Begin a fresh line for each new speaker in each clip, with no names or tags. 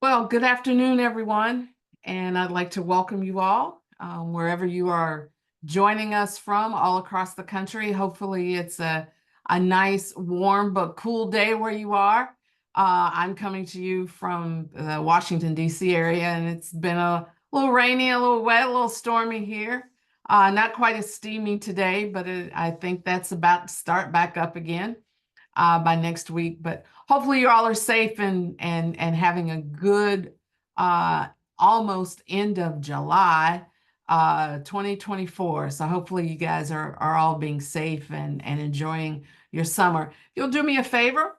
Well, good afternoon, everyone, and I'd like to welcome you all wherever you are joining us from all across the country. Hopefully, it's a nice, warm, but cool day where you are. I'm coming to you from the Washington, D.C. area, and it's been a little rainy, a little wet, a little stormy here. Not quite as steamy today, but I think that's about to start back up again by next week. But hopefully you all are safe and having a good almost end of July 2024. So hopefully you guys are all being safe and enjoying your summer. If you'll do me a favor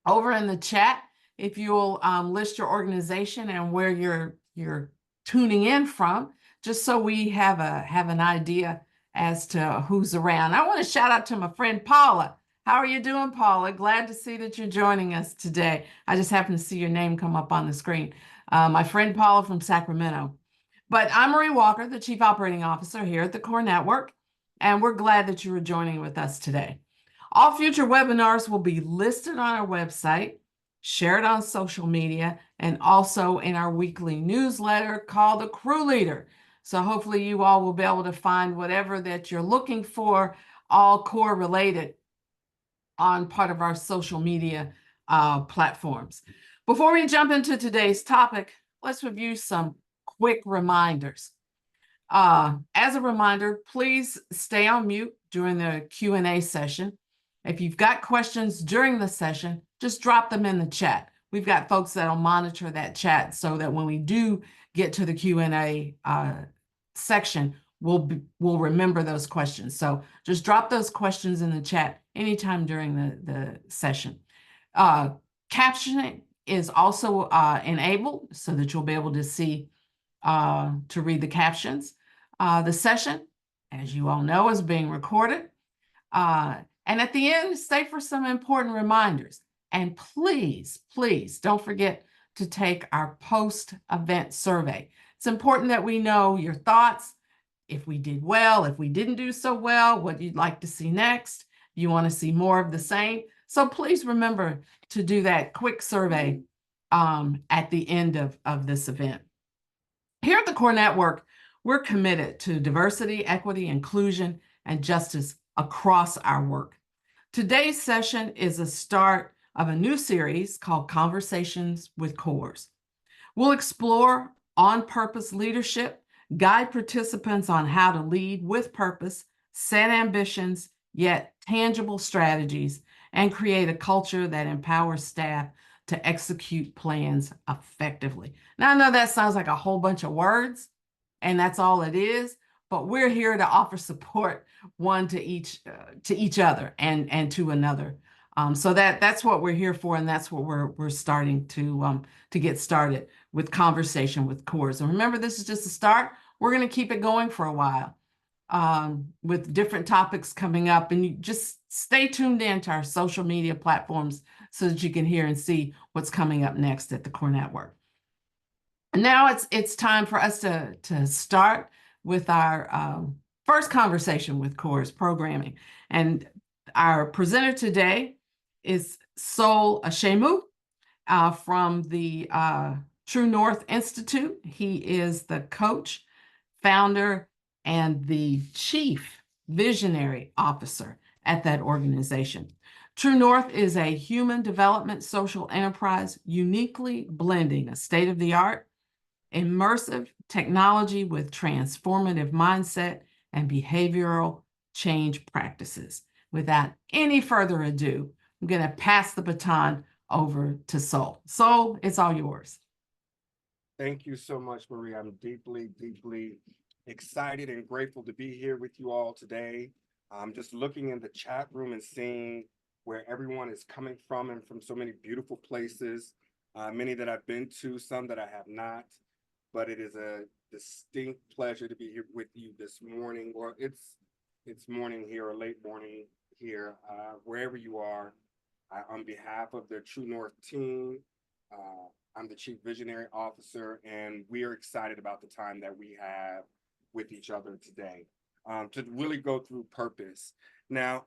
over in the chat, if you'll list your organization and where you're tuning in from, just so we have an idea as to who's around. I want to shout out to my friend Paula. How are you doing, Paula? Glad to see that you're joining us today. I just happened to see your name come up on the screen. My friend Paula from Sacramento. But I'm Marie Walker, the Chief Operating Officer here at the Core Network, and we're glad that you are joining with us today. All future webinars will be listed on our website, shared on social media, and also in our weekly newsletter called The Crew Leader. So hopefully you all will be able to find whatever that you're looking for, all core related, on part of our social media platforms. Before we jump into today's topic, let's review some quick reminders. As a reminder, please stay on mute during the Q&A session. If you've got questions during the session, just drop them in the chat. We've got folks that'll monitor that chat so that when we do get to the Q&A section, we'll remember those questions. So just drop those questions in the chat anytime during the session. Captioning is also enabled so that you'll be able to see to read the captions. The session, as you all know, is being recorded. And at the end, stay for some important reminders. And please, please don't forget to take our post-event survey. It's important that we know your thoughts, if we did well, if we didn't do so well, what you'd like to see next. You want to see more of the same. So please remember to do that quick survey at the end of this event. Here at the Core Network, we're committed to diversity, equity, inclusion, and justice across our work. Today's session is a start of a new series called Conversations with Cores. We'll explore on-purpose leadership, guide participants on how to lead with purpose, set ambitions, yet tangible strategies, and create a culture that empowers staff to execute plans effectively. Now, I know that sounds like a whole bunch of words, and that's all it is, but we're here to offer support one to each other and to another. So that's what we're here for, and that's what we're starting to get started with Conversation with Cores. And remember, this is just a start. We're going to keep it going for a while with different topics coming up, and you just stay tuned in to our social media platforms so that you can hear and see what's coming up next at the Core Network. And now it's time for us to start with our first Conversation with Cores programming. And our presenter today is Sol Ashemu from the True North Institute. He is the coach, founder, and the chief visionary officer at that organization. True North is a human development social enterprise uniquely blending a state-of-the-art immersive technology with transformative mindset and behavioral change practices. Without any further ado, I'm going to pass the baton over to Sol. Sol, it's all yours.
Thank you so much, Marie. I'm deeply, deeply excited and grateful to be here with you all today. I'm just looking in the chat room and seeing where everyone is coming from and from so many beautiful places, many that I've been to, some that I have not. But it is a distinct pleasure to be here with you this morning, or it's morning here or late morning here, wherever you are. On behalf of the True North team, I'm the Chief Visionary Officer, and we are excited about the time that we have with each other today to really go through purpose. Now,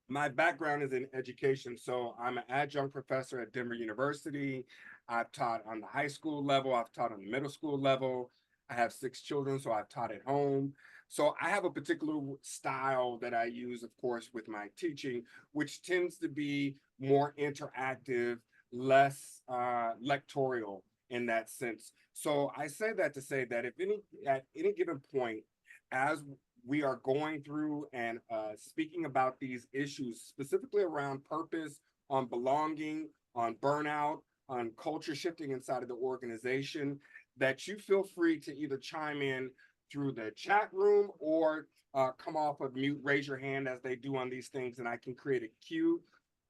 My background is in education, so I'm an adjunct professor at Denver University. I've taught on the high school level, I've taught on the middle school level. I have 6 children, so I've taught at home. So I have a particular style that I use, of course, with my teaching, which tends to be more interactive, less lectorial in that sense. So I say that to say that if any at any given point, as we are going through and speaking about these issues, specifically around purpose, on belonging, on burnout, on culture shifting inside of the organization, that you feel free to either chime in through the chat room or come off of mute, raise your hand as they do on these things, and I can create a queue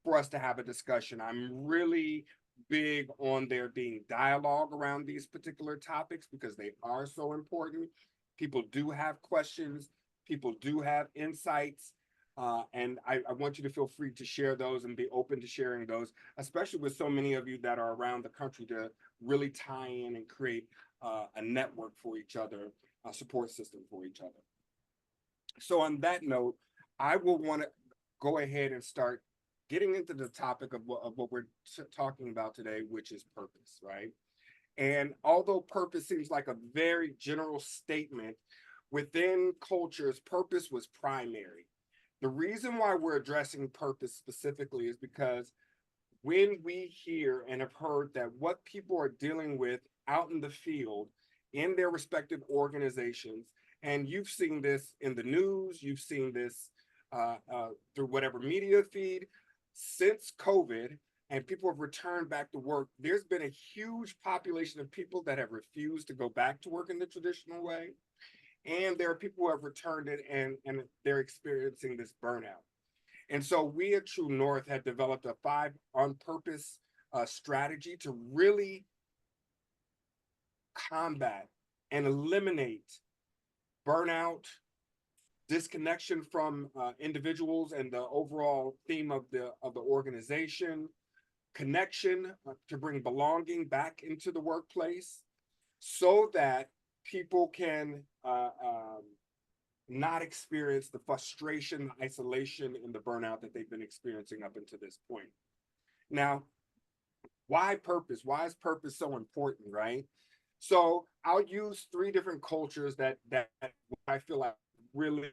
for us to have a discussion. I'm really big on there being dialogue around these particular topics because they are so important. People do have questions, people do have insights, and I want you to feel free to share those and be open to sharing those, especially with so many of you that are around the country to really tie in and create a network for each other, a support system for each other. So on that note, I will want to go ahead and start getting into the topic of what we're talking about today, which is purpose, right? And although purpose seems like a very general statement, within cultures, purpose was primary. The reason why we're addressing purpose specifically is because when we hear and have heard that what people are dealing with out in the field in their respective organizations, and you've seen this in the news, you've seen this through whatever media feed since COVID, and people have returned back to work, there's been a huge population of people that have refused to go back to work in the traditional way. And there are people who have returned it and they're experiencing this burnout. And so we at True North had developed a 5 on purpose strategy to really combat and eliminate burnout, disconnection from individuals and the overall theme of the organization, connection to bring belonging back into the workplace, so that people can not experience the frustration, the isolation, and the burnout that they've been experiencing up until this point. Now, why purpose? Why is purpose so important, right? So I'll use 3 different cultures that I feel like really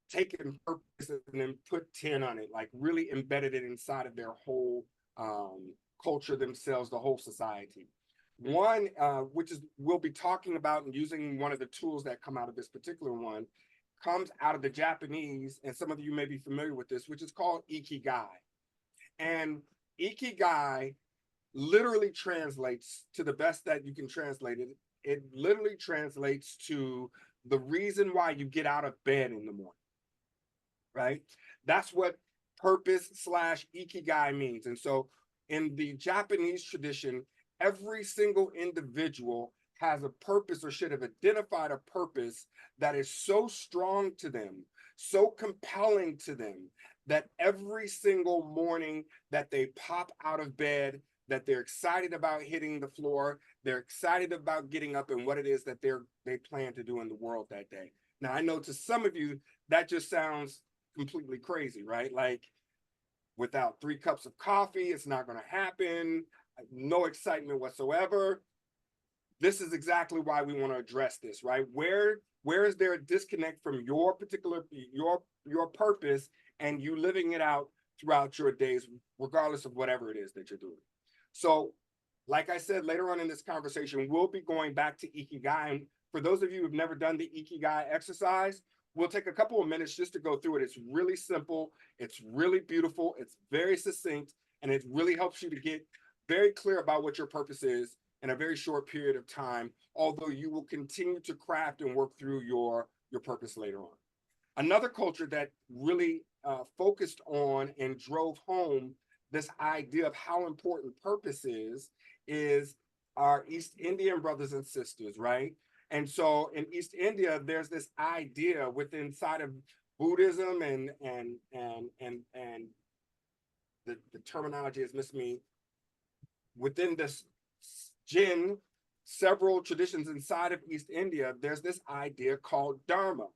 taken purpose and then put 10 on it, like really embedded it inside of their whole culture themselves, the whole society. One, which is we'll be talking about and using one of the tools that come out of this particular one, comes out of the Japanese, and some of you may be familiar with this, which is called Ikigai. And Ikigai literally translates, to the best that you can translate it, it literally translates to the reason why you get out of bed in the morning, right? That's what purpose slash Ikigai means. And so in the Japanese tradition, every single individual has a purpose or should have identified a purpose that is so strong to them, so compelling to them, that every single morning that they pop out of bed, that they're excited about hitting the floor, they're excited about getting up and what it is that they plan to do in the world that day. Now, I know to some of you, that just sounds completely crazy, right? Like, without 3 cups of coffee, it's not going to happen. No excitement whatsoever. This is exactly why we want to address this, right? Where is there a disconnect from your particular your purpose and you living it out throughout your days, regardless of whatever it is that you're doing? So, like I said, later on in this conversation, we'll be going back to Ikigai. And for those of you who've never done the Ikigai exercise, we'll take a couple of minutes just to go through it. It's really simple, it's really beautiful, it's very succinct, and it really helps you to get very clear about what your purpose is in a very short period of time, although you will continue to craft and work through your purpose later on. Another culture that really focused on and drove home this idea of how important purpose is our East Indian brothers and sisters, right? And so in East India, there's this idea within inside of Buddhism and the terminology is missing me. Within this Jin, several traditions inside of East India, there's this idea called Dharma.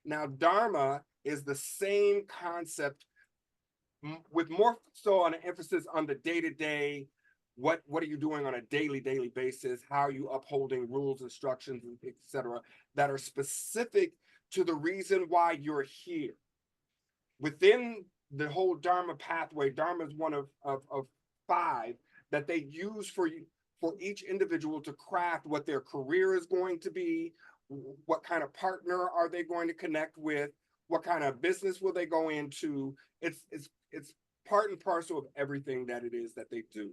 Now, Dharma is the same concept with more so on an emphasis on the day-to-day, what are you doing on a daily basis? How are you upholding rules, instructions, etc., that are specific to the reason why you're here? Within the whole Dharma pathway, Dharma is one of five that they use for each individual to craft what their career is going to be, what kind of partner are they going to connect with, what kind of business will they go into. It's part and parcel of everything that it is that they do.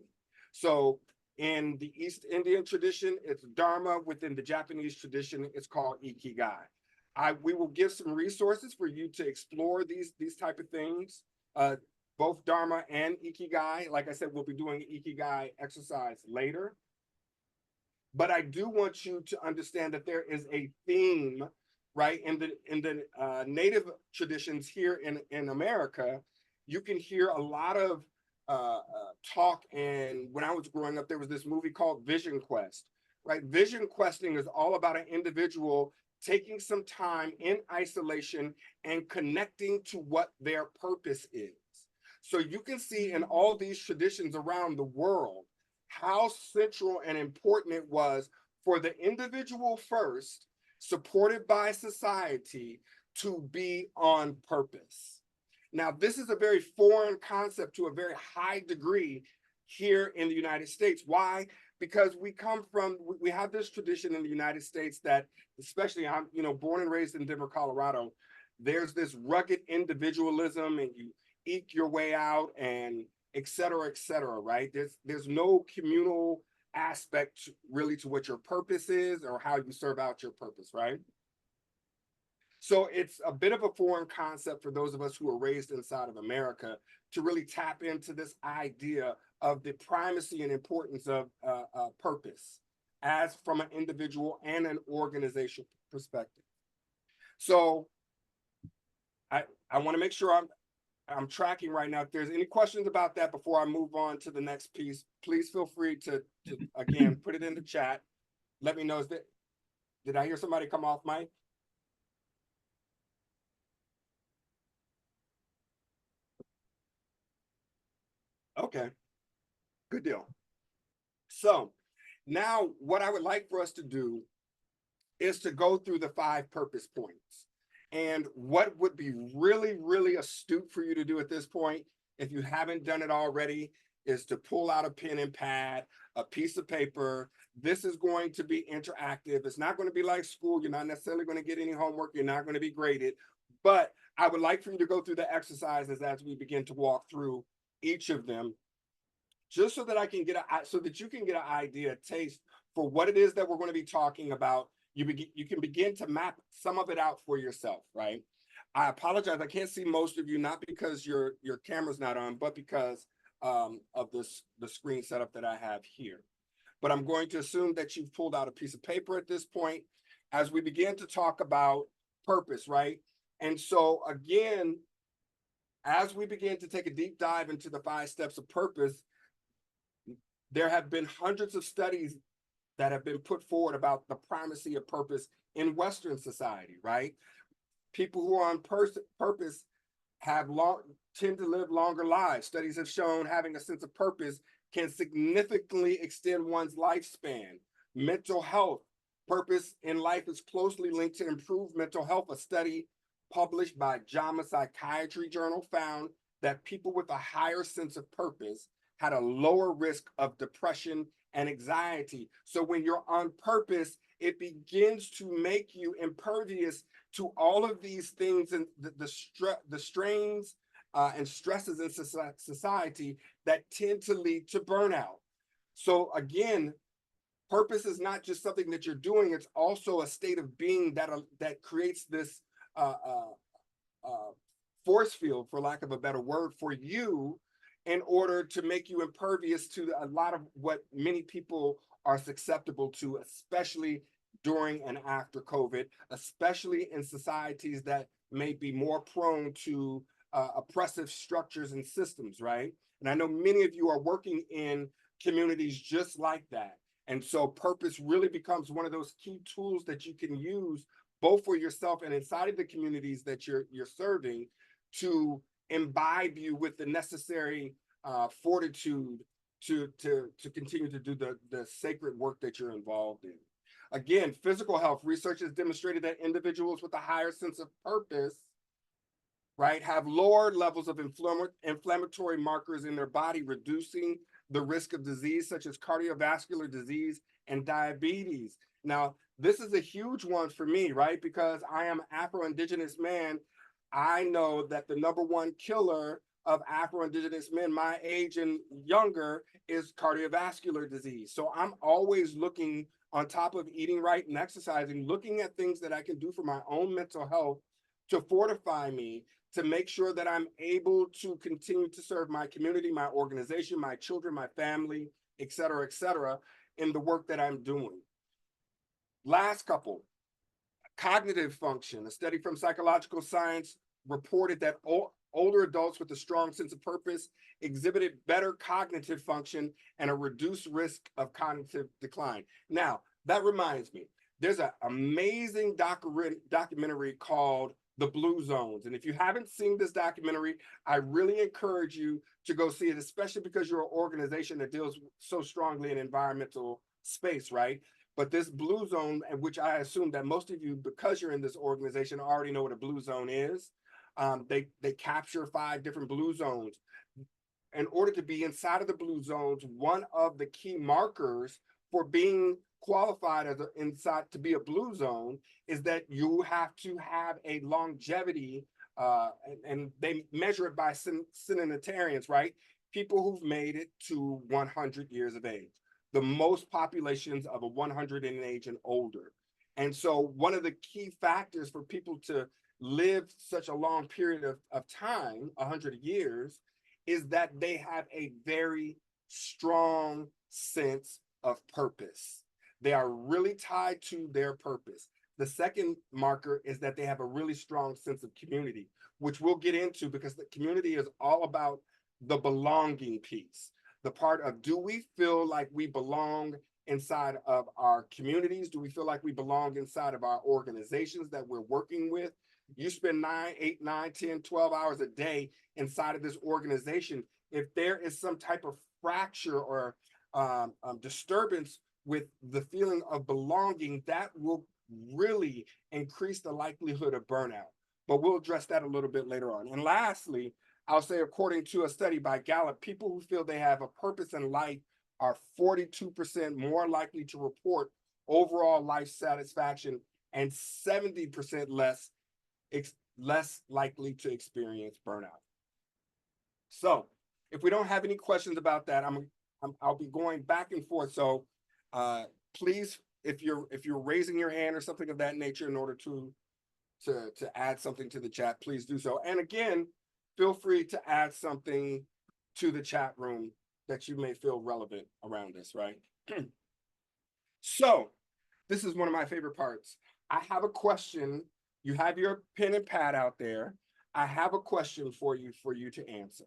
So in the East Indian tradition, it's Dharma. Within the Japanese tradition, it's called Ikigai. We will give some resources for you to explore these type of things, both Dharma and Ikigai. Like I said, we'll be doing Ikigai exercise later. But I do want you to understand that there is a theme, right? In the native traditions here in America, you can hear a lot of talk. And when I was growing up, there was this movie called Vision Quest, right? Vision questing is all about an individual taking some time in isolation and connecting to what their purpose is. So you can see in all these traditions around the world how central and important it was for the individual first, supported by society, to be on purpose. Now, this is a very foreign concept to a very high degree here in the United States. Why? Because we have this tradition in the United States that, especially I'm, born and raised in Denver, Colorado, there's this rugged individualism and you eke your way out and et cetera, right? There's no communal aspect really to what your purpose is or how you serve out your purpose, right? So it's a bit of a foreign concept for those of us who are raised inside of America to really tap into this idea of the primacy and importance of purpose as from an individual and an organizational perspective. So I want to make sure I'm tracking right now. If there's any questions about that before I move on to the next piece, please feel free to again, put it in the chat. Let me know. Did I hear somebody come off mic? Okay, good deal. So now what I would like for us to do is to go through the 5 purpose points. And what would be really, really astute for you to do at this point, if you haven't done it already, is to pull out a pen and pad, a piece of paper. This is going to be interactive. It's not going to be like school. You're not necessarily going to get any homework. You're not going to be graded. But I would like for you to go through the exercises as we begin to walk through each of them, just so that so that you can get an idea, a taste for what it is that we're going to be talking about. You can begin to map some of it out for yourself, right? I apologize, I can't see most of you, not because your camera's not on, but because of the screen setup that I have here. But I'm going to assume that you've pulled out a piece of paper at this point as we begin to talk about purpose, right? And so again, as we begin to take a deep dive into the 5 steps of purpose, there have been hundreds of studies that have been put forward about the primacy of purpose in Western society, right? People who are on purpose tend to live longer lives. Studies have shown having a sense of purpose can significantly extend one's lifespan. Mental health, purpose in life is closely linked to improved mental health. A study published by JAMA Psychiatry Journal found that people with a higher sense of purpose had a lower risk of depression and anxiety. So when you're on purpose, it begins to make you impervious to all of these things and the strains and stresses in society that tend to lead to burnout. So again, purpose is not just something that you're doing, it's also a state of being that creates this force field, for lack of a better word, for you, in order to make you impervious to a lot of what many people are susceptible to, especially during and after COVID, especially in societies that may be more prone to oppressive structures and systems, right? And I know many of you are working in communities just like that. And so purpose really becomes one of those key tools that you can use both for yourself and inside of the communities that you're serving to imbibe you with the necessary fortitude to continue to do the sacred work that you're involved in. Again, physical health research has demonstrated that individuals with a higher sense of purpose, right, have lower levels of inflammatory markers in their body, reducing the risk of disease such as cardiovascular disease and diabetes. Now, this is a huge one for me, right? Because I am Afro-Indigenous man. I know that the number one killer of Afro-Indigenous men my age and younger is cardiovascular disease. So I'm always looking, on top of eating right and exercising, looking at things that I can do for my own mental health to fortify me, to make sure that I'm able to continue to serve my community, my organization, my children, my family, et cetera, in the work that I'm doing. Last couple, cognitive function. A study from Psychological Science reported that older adults with a strong sense of purpose exhibited better cognitive function and a reduced risk of cognitive decline. Now, that reminds me, there's an amazing documentary called The Blue Zones. And if you haven't seen this documentary, I really encourage you to go see it, especially because you're an organization that deals so strongly in environmental space, right? But this blue zone, which I assume that most of you, because you're in this organization, already know what a blue zone is. They capture 5 different blue zones. In order to be inside of the blue zones, one of the key markers for being qualified as inside to be a blue zone is that you have to have a longevity, and they measure it by centenarians, right? People who've made it to 100 years of age. The most populations of a 100 in age and older. And so one of the key factors for people to live such a long period of time, 100 years, is that they have a very strong sense of purpose. They are really tied to their purpose. The second marker is that they have a really strong sense of community, which we'll get into because the community is all about the belonging piece. The part of, do we feel like we belong inside of our communities? Do we feel like we belong inside of our organizations that we're working with? You spend 9, 8, 9, 10, 12 hours a day inside of this organization. If there is some type of fracture or disturbance with the feeling of belonging, that will really increase the likelihood of burnout. But we'll address that a little bit later on. And lastly, I'll say, according to a study by Gallup, people who feel they have a purpose in life are 42% more likely to report overall life satisfaction and 70% less likely to experience burnout. So if we don't have any questions about that, I'll be going back and forth. So please, if you're raising your hand or something of that nature in order to add something to the chat, please do so. And again, feel free to add something to the chat room that you may feel relevant around this, right? So this is one of my favorite parts. I have a question. You have your pen and pad out there. I have a question for you to answer.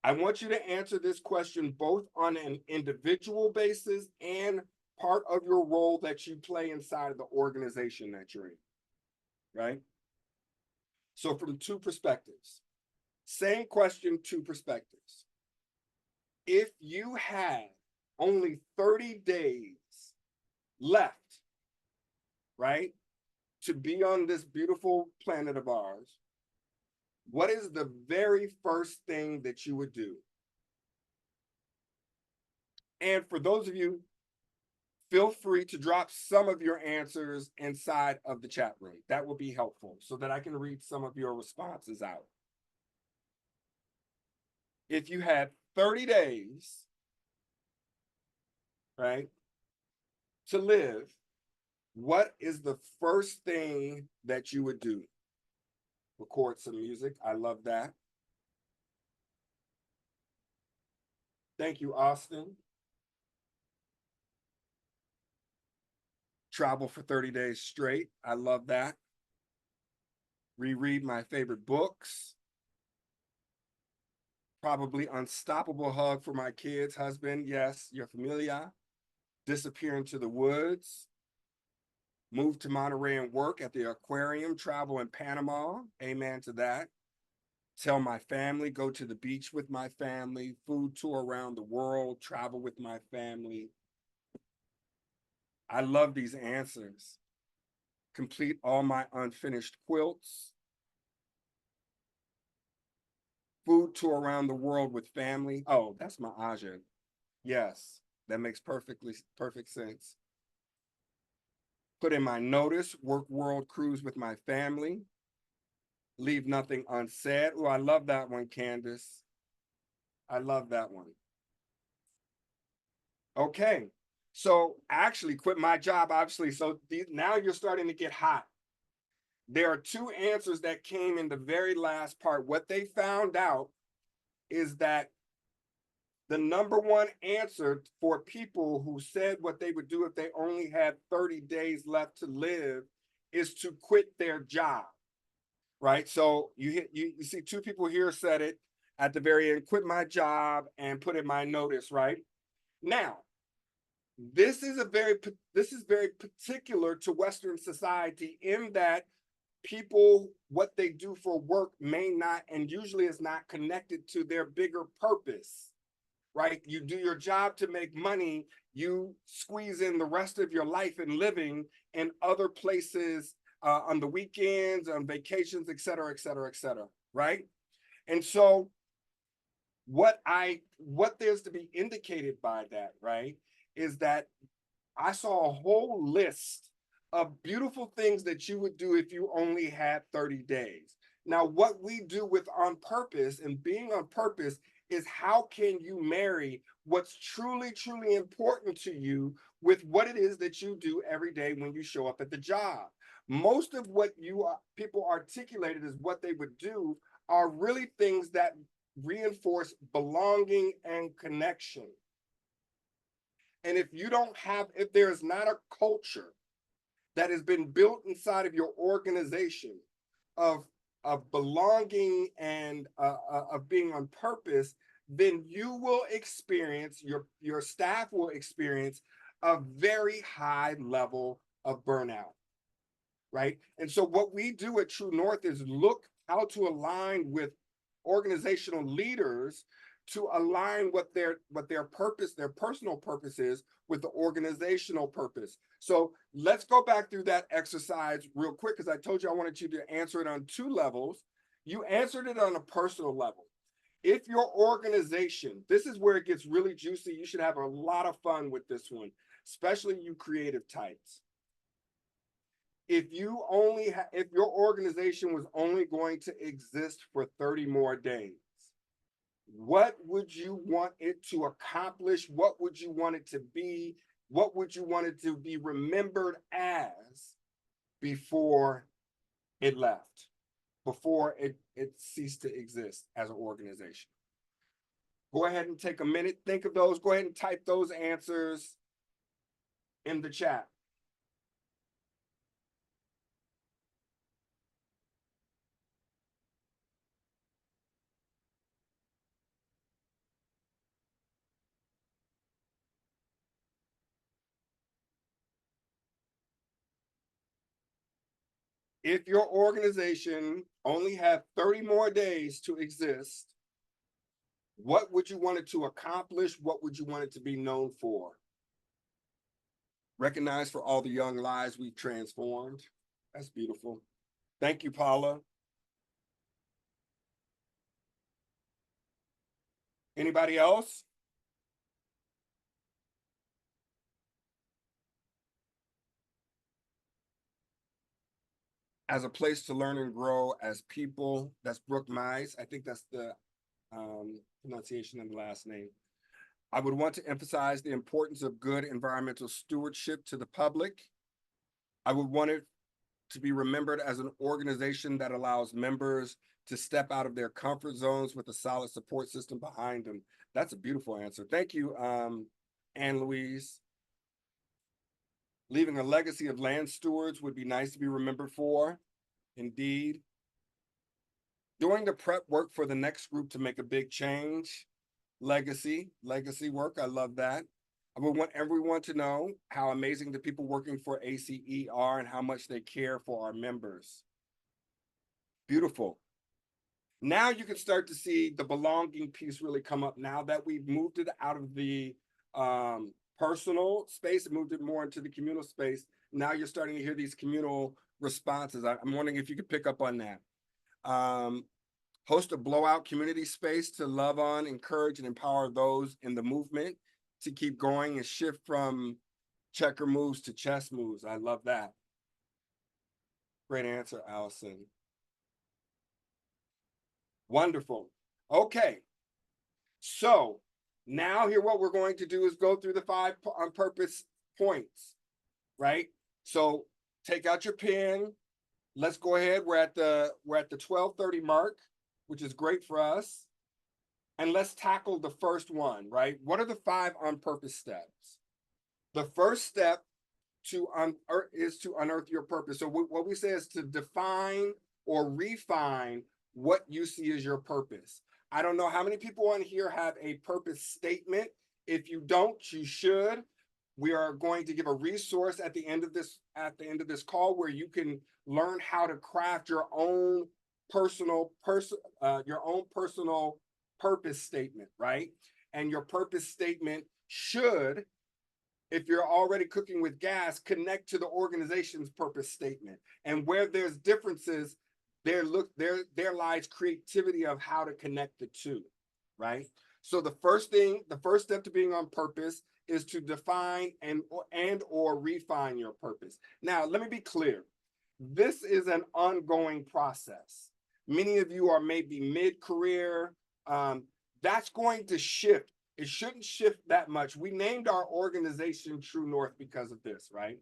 I want you to answer this question both on an individual basis and part of your role that you play inside of the organization that you're in, right? So from 2 perspectives, same question, 2 perspectives. If you had only 30 days left, right, to be on this beautiful planet of ours, what is the very first thing that you would do? And for those of you, feel free to drop some of your answers inside of the chat room. That will be helpful so that I can read some of your responses out. If you had 30 days, right, to live, what is the first thing that you would do? Record some music. I love that. Thank you, Austin. Travel for 30 days straight. I love that. Reread my favorite books. Probably unstoppable hug for my kids, husband. Yes, your familia. Disappear into the woods. Move to Monterey and work at the aquarium. Travel in Panama. Amen to that. tell my family, go to the beach with my family, food tour around the world, travel with my family. I love these answers. Complete all my unfinished quilts. Food tour around the world with family. Oh, that's my Aja. Yes, that makes perfect sense. Put in my notice, work world cruise with my family. Leave nothing unsaid. Oh, I love that one, Candace. I love that one. Okay. So actually quit my job, obviously. So now you're starting to get hot. There are two answers that came in the very last part. What they found out is that the number one answer for people who said what they would do if they only had 30 days left to live is to quit their job, right? So you see two people here said it at the very end, quit my job and put in my notice, right? Now, this is very particular to Western society in that people, what they do for work may not, and usually is not connected to their bigger purpose, right? You do your job to make money, you squeeze in the rest of your life and living in other places, on the weekends, on vacations, et cetera, et cetera, et cetera, right? And so what there's to be indicated by that, right, is that I saw a whole list of beautiful things that you would do if you only had 30 days. Now, what we do with On Purpose and being on purpose is how can you marry what's truly, truly important to you with what it is that you do every day when you show up at the job. Most of what people articulated as what they would do are really things that reinforce belonging and connection. And if there is not a culture that has been built inside of your organization of belonging and of being on purpose, then you will experience your staff will experience a very high level of burnout, right? And so what we do at True North is look how to align with organizational leaders to align what their purpose, their personal purpose is with the organizational purpose. So let's go back through that exercise real quick because I told you I wanted you to answer it on two levels. You answered it on a personal level. If your organization, this is where it gets really juicy, you should have a lot of fun with this one, especially you creative types. If your organization was only going to exist for 30 more days, what would you want it to accomplish? What would you want it to be? What would you want it to be remembered as before it left, before it ceased to exist as an organization? Go ahead and take a minute, think of those. Go ahead and type those answers in the chat. If your organization only had 30 more days to exist, what would you want it to accomplish? What would you want it to be known for? Recognized for all the young lives we've transformed. That's beautiful. Thank you, Paula. Anybody else? As a place to learn and grow as people. That's Brooke Mize. I think that's the pronunciation of the last name. I would want to emphasize the importance of good environmental stewardship to the public. I would want it to be remembered as an organization that allows members to step out of their comfort zones with a solid support system behind them. That's a beautiful answer. Thank you, Anne Louise. Leaving a legacy of land stewards would be nice to be remembered for. Indeed. Doing the prep work for the next group to make a big change. Legacy work. I love that. I would want everyone to know how amazing the people working for ACE are and how much they care for our members. Beautiful. Now you can start to see the belonging piece really come up now that we've moved it out of the personal space and moved it more into the communal space. Now you're starting to hear these communal responses. I'm wondering if you could pick up on that. Host a blowout community space to love on, encourage, and empower those in the movement to keep going and shift from checker moves to chess moves. I love that. Great answer, Allison. Wonderful. Okay. So now here what we're going to do is go through the 5 on purpose points, right? So take out your pen. Let's go ahead. We're at the 12:30 mark, which is great for us. And let's tackle the first one, right? What are the 5 on purpose steps? The first step is to unearth your purpose. So what we say is to define or refine what you see as your purpose. I don't know how many people on here have a purpose statement. If you don't, you should. We are going to give a resource at the end of this call where you can learn how to craft your own personal purpose statement, right? And your purpose statement should, if you're already cooking with gas, connect to the organization's purpose statement. And where there's differences, there lies creativity of how to connect the two, right? So the first step to being on purpose is to define and or refine your purpose. Now, let me be clear. This is an ongoing process. Many of you are maybe mid-career. That's going to shift. It shouldn't shift that much. We named our organization True North because of this, right?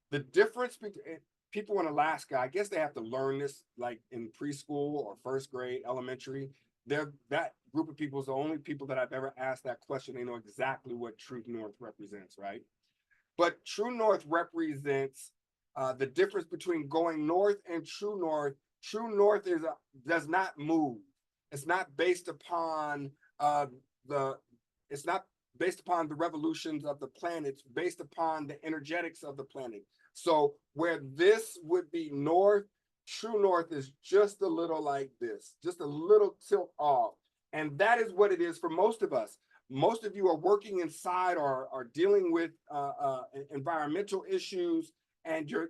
The difference between people in Alaska, I guess they have to learn this like in preschool or first grade, elementary. That group of people is the only people that I've ever asked that question. They know exactly what True North represents, right? But True North represents the difference between going north and True North. True North does not move. It's not based upon it's not based upon the revolutions of the planet. It's based upon the energetics of the planet. So where this would be north, True North is just a little like this, just a little tilt off. And that is what it is for most of us. Most of you are working inside or are dealing with environmental issues, and you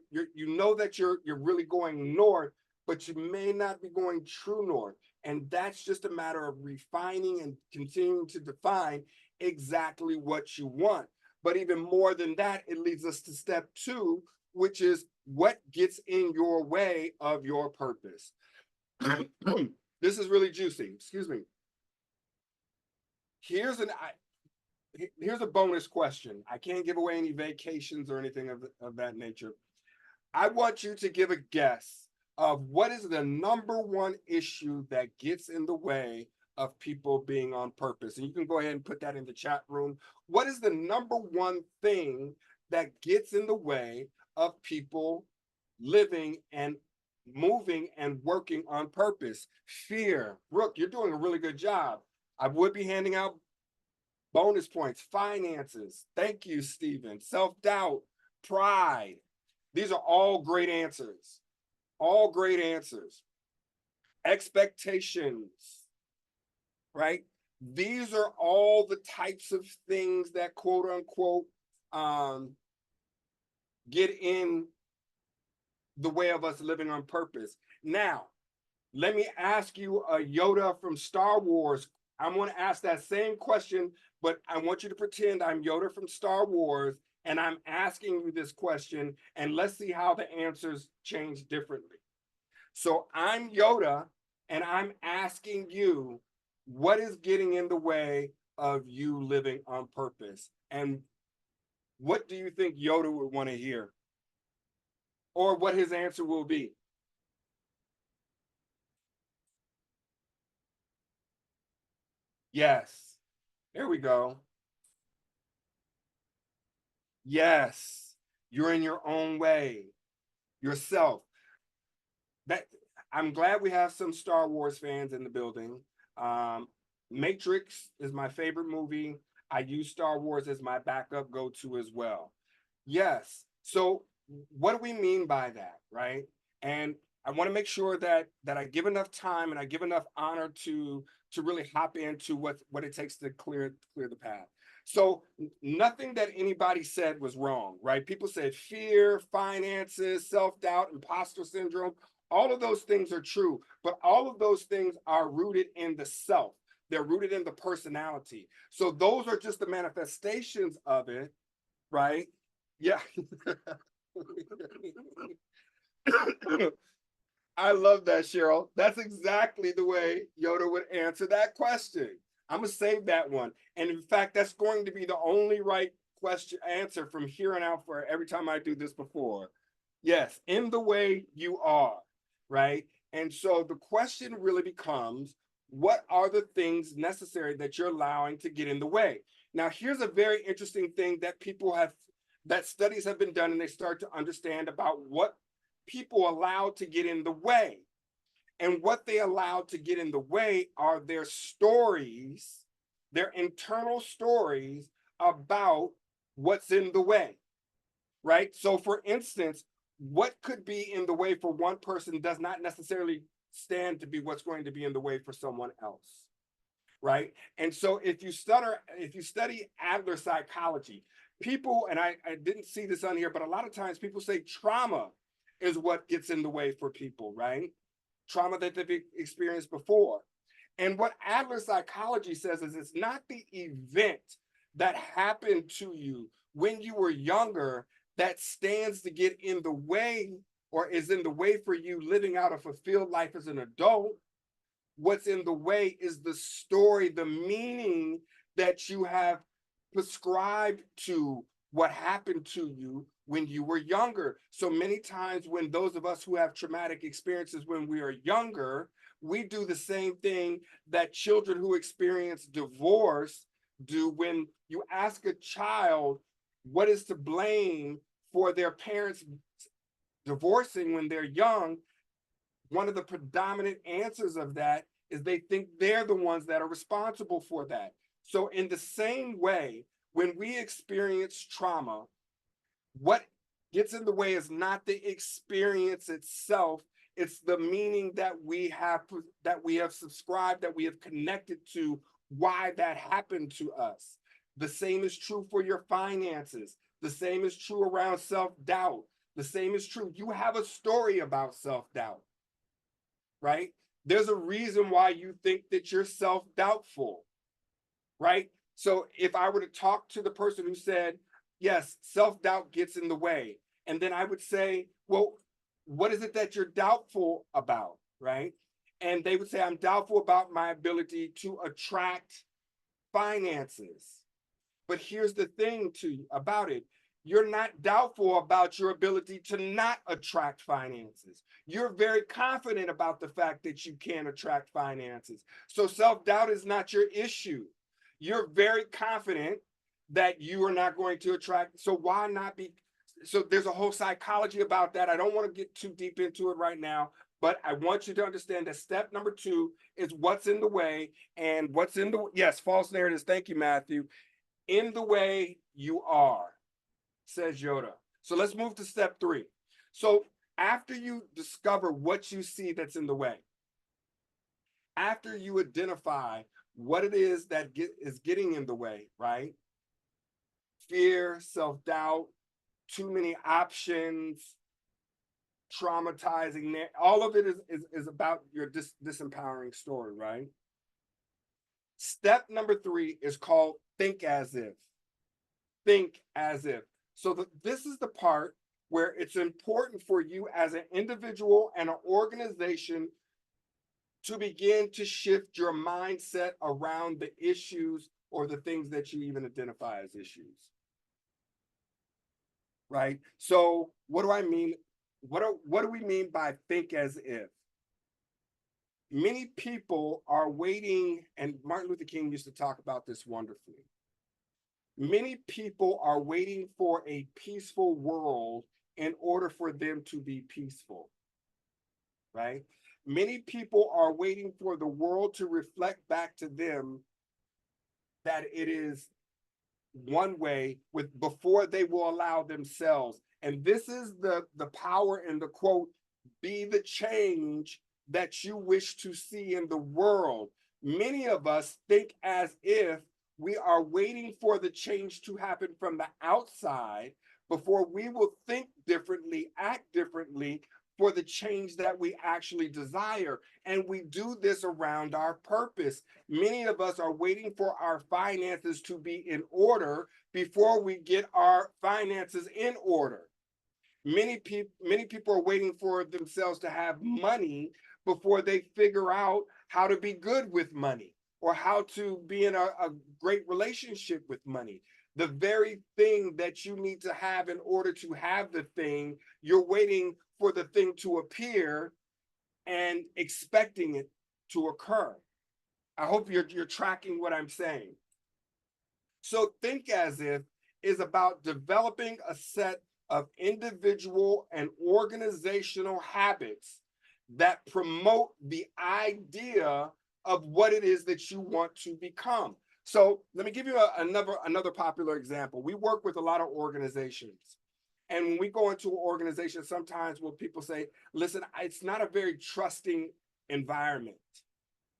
know that you're really going north, but you may not be going true north. And that's just a matter of refining and continuing to define exactly what you want. But even more than that, it leads us to step 2, which is what gets in your way of your purpose. This is really juicy. Excuse me. Here's a bonus question. I can't give away any vacations or anything of that nature. I want you to give a guess of what is the number 1 issue that gets in the way of people being on purpose. And you can go ahead and put that in the chat room. What is the number 1 thing that gets in the way of people living and moving and working on purpose? Fear. Brooke, you're doing a really good job. I would be handing out bonus points. Finances. Thank you, Stephen. Self-doubt. Pride. These are all great answers. All great answers. Expectations, right? These are all the types of things that quote unquote get in the way of us living on purpose. Now, let me ask you a Yoda from Star Wars. I'm going to ask that same question, but I want you to pretend I'm Yoda from Star Wars, and I'm asking you this question, and let's see how the answers change differently. So I'm Yoda, and I'm asking you, what is getting in the way of you living on purpose? And what do you think Yoda would want to hear? Or what his answer will be? Yes. There we go. Yes. You're in your own way. Yourself. That I'm glad we have some Star Wars fans in the building. Matrix is my favorite movie. I use Star Wars as my backup go-to as well. Yes. So what do we mean by that, right? And I want to make sure that I give enough time and I give enough honor to really hop into what it takes to clear the path. So nothing that anybody said was wrong, right? People said fear, finances, self-doubt, imposter syndrome. All of those things are true, but all of those things are rooted in the self. They're rooted in the personality. So those are just the manifestations of it, right? Yeah. I love that, Cheryl. That's exactly the way Yoda would answer that question. I'm gonna save that one. And in fact, that's going to be the only right question answer from here on out for every time I do this before. Yes, in the way you are, right? And so the question really becomes, what are the things necessary that you're allowing to get in the way? Now, here's a very interesting thing that studies have been done, and they start to understand about what people allowed to get in the way. And what they allowed to get in the way are their stories, their internal stories about what's in the way, right? So, for instance, what could be in the way for one person does not necessarily stand to be what's going to be in the way for someone else, right? And so if you study Adler psychology, people, and I didn't see this on here, but a lot of times people say trauma is what gets in the way for people, right? Trauma that they've experienced before. And what Adler psychology says is it's not the event that happened to you when you were younger that stands to get in the way or is in the way for you living out a fulfilled life as an adult. What's in the way is the story, the meaning that you have prescribed to what happened to you when you were younger. So many times, when those of us who have traumatic experiences when we are younger, we do the same thing that children who experience divorce do. When you ask a child what is to blame for their parents divorcing when they're young, one of the predominant answers of that is they think they're the ones that are responsible for that. So, in the same way, when we experience trauma, what gets in the way is not the experience itself, it's the meaning that we have subscribed, that we have connected to why that happened to us. The same is true for your finances. The same is true around self-doubt. The same is true. You have a story about self-doubt, right? There's a reason why you think that you're self-doubtful, right? So if I were to talk to the person who said, yes, self-doubt gets in the way, and then I would say, well, what is it that you're doubtful about, right? And they would say, I'm doubtful about my ability to attract finances. But here's the thing about it. You're not doubtful about your ability to not attract finances. You're very confident about the fact that you can attract finances. So self-doubt is not your issue. You're very confident that you are not going to attract. So why not be? So there's a whole psychology about that. I don't want to get too deep into it right now, but I want you to understand that step number 2 is what's in the way. And what's in the, yes, false narratives. Thank you, Matthew. In the way you are, says Yoda. So let's move to step 3. So after you discover what you see that's in the way, after you identify what it is that is getting in the way, right? Fear, self-doubt, too many options, traumatizing, all of it is about your disempowering story, right? Step number 3 is called think as if. Think as if. So this is the part where it's important for you as an individual and an organization to begin to shift your mindset around the issues or the things that you even identify as issues. Right? So what do I mean? What do we mean by think as if? Many people are waiting, and Martin Luther King used to talk about this wonderfully. Many people are waiting for a peaceful world in order for them to be peaceful, right? Many people are waiting for the world to reflect back to them that it is one way before they will allow themselves. And this is the power in the quote, Be the change that you wish to see in the world. Many of us think as if we are waiting for the change to happen from the outside before we will think differently, act differently for the change that we actually desire. And we do this around our purpose. Many of us are waiting for our finances to be in order before we get our finances in order. Many people are waiting for themselves to have money before they figure out how to be good with money or how to be in a great relationship with money. The very thing that you need to have in order to have the thing, you're waiting for the thing to appear and expecting it to occur. I hope you're tracking what I'm saying. So think as if is about developing a set of individual and organizational habits that promote the idea of what it is that you want to become. So let me give you another popular example. We work with a lot of organizations. And when we go into an organization, sometimes when people say, listen, it's not a very trusting environment,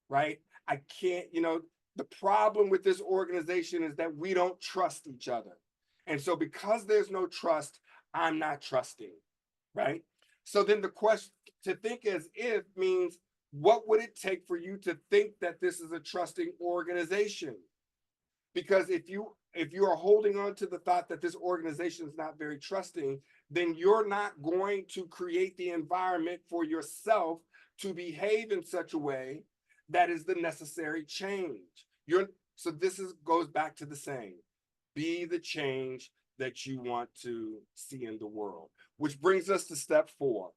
right? I can't, the problem with this organization is that we don't trust each other. And so because there's no trust, I'm not trusting, right? So then the question to think as if means what would it take for you to think that this is a trusting organization? Because if you are holding on to the thought that this organization is not very trusting, then you're not going to create the environment for yourself to behave in such a way that is the necessary change. So this goes back to the saying, be the change that you want to see in the world, which brings us to step 4,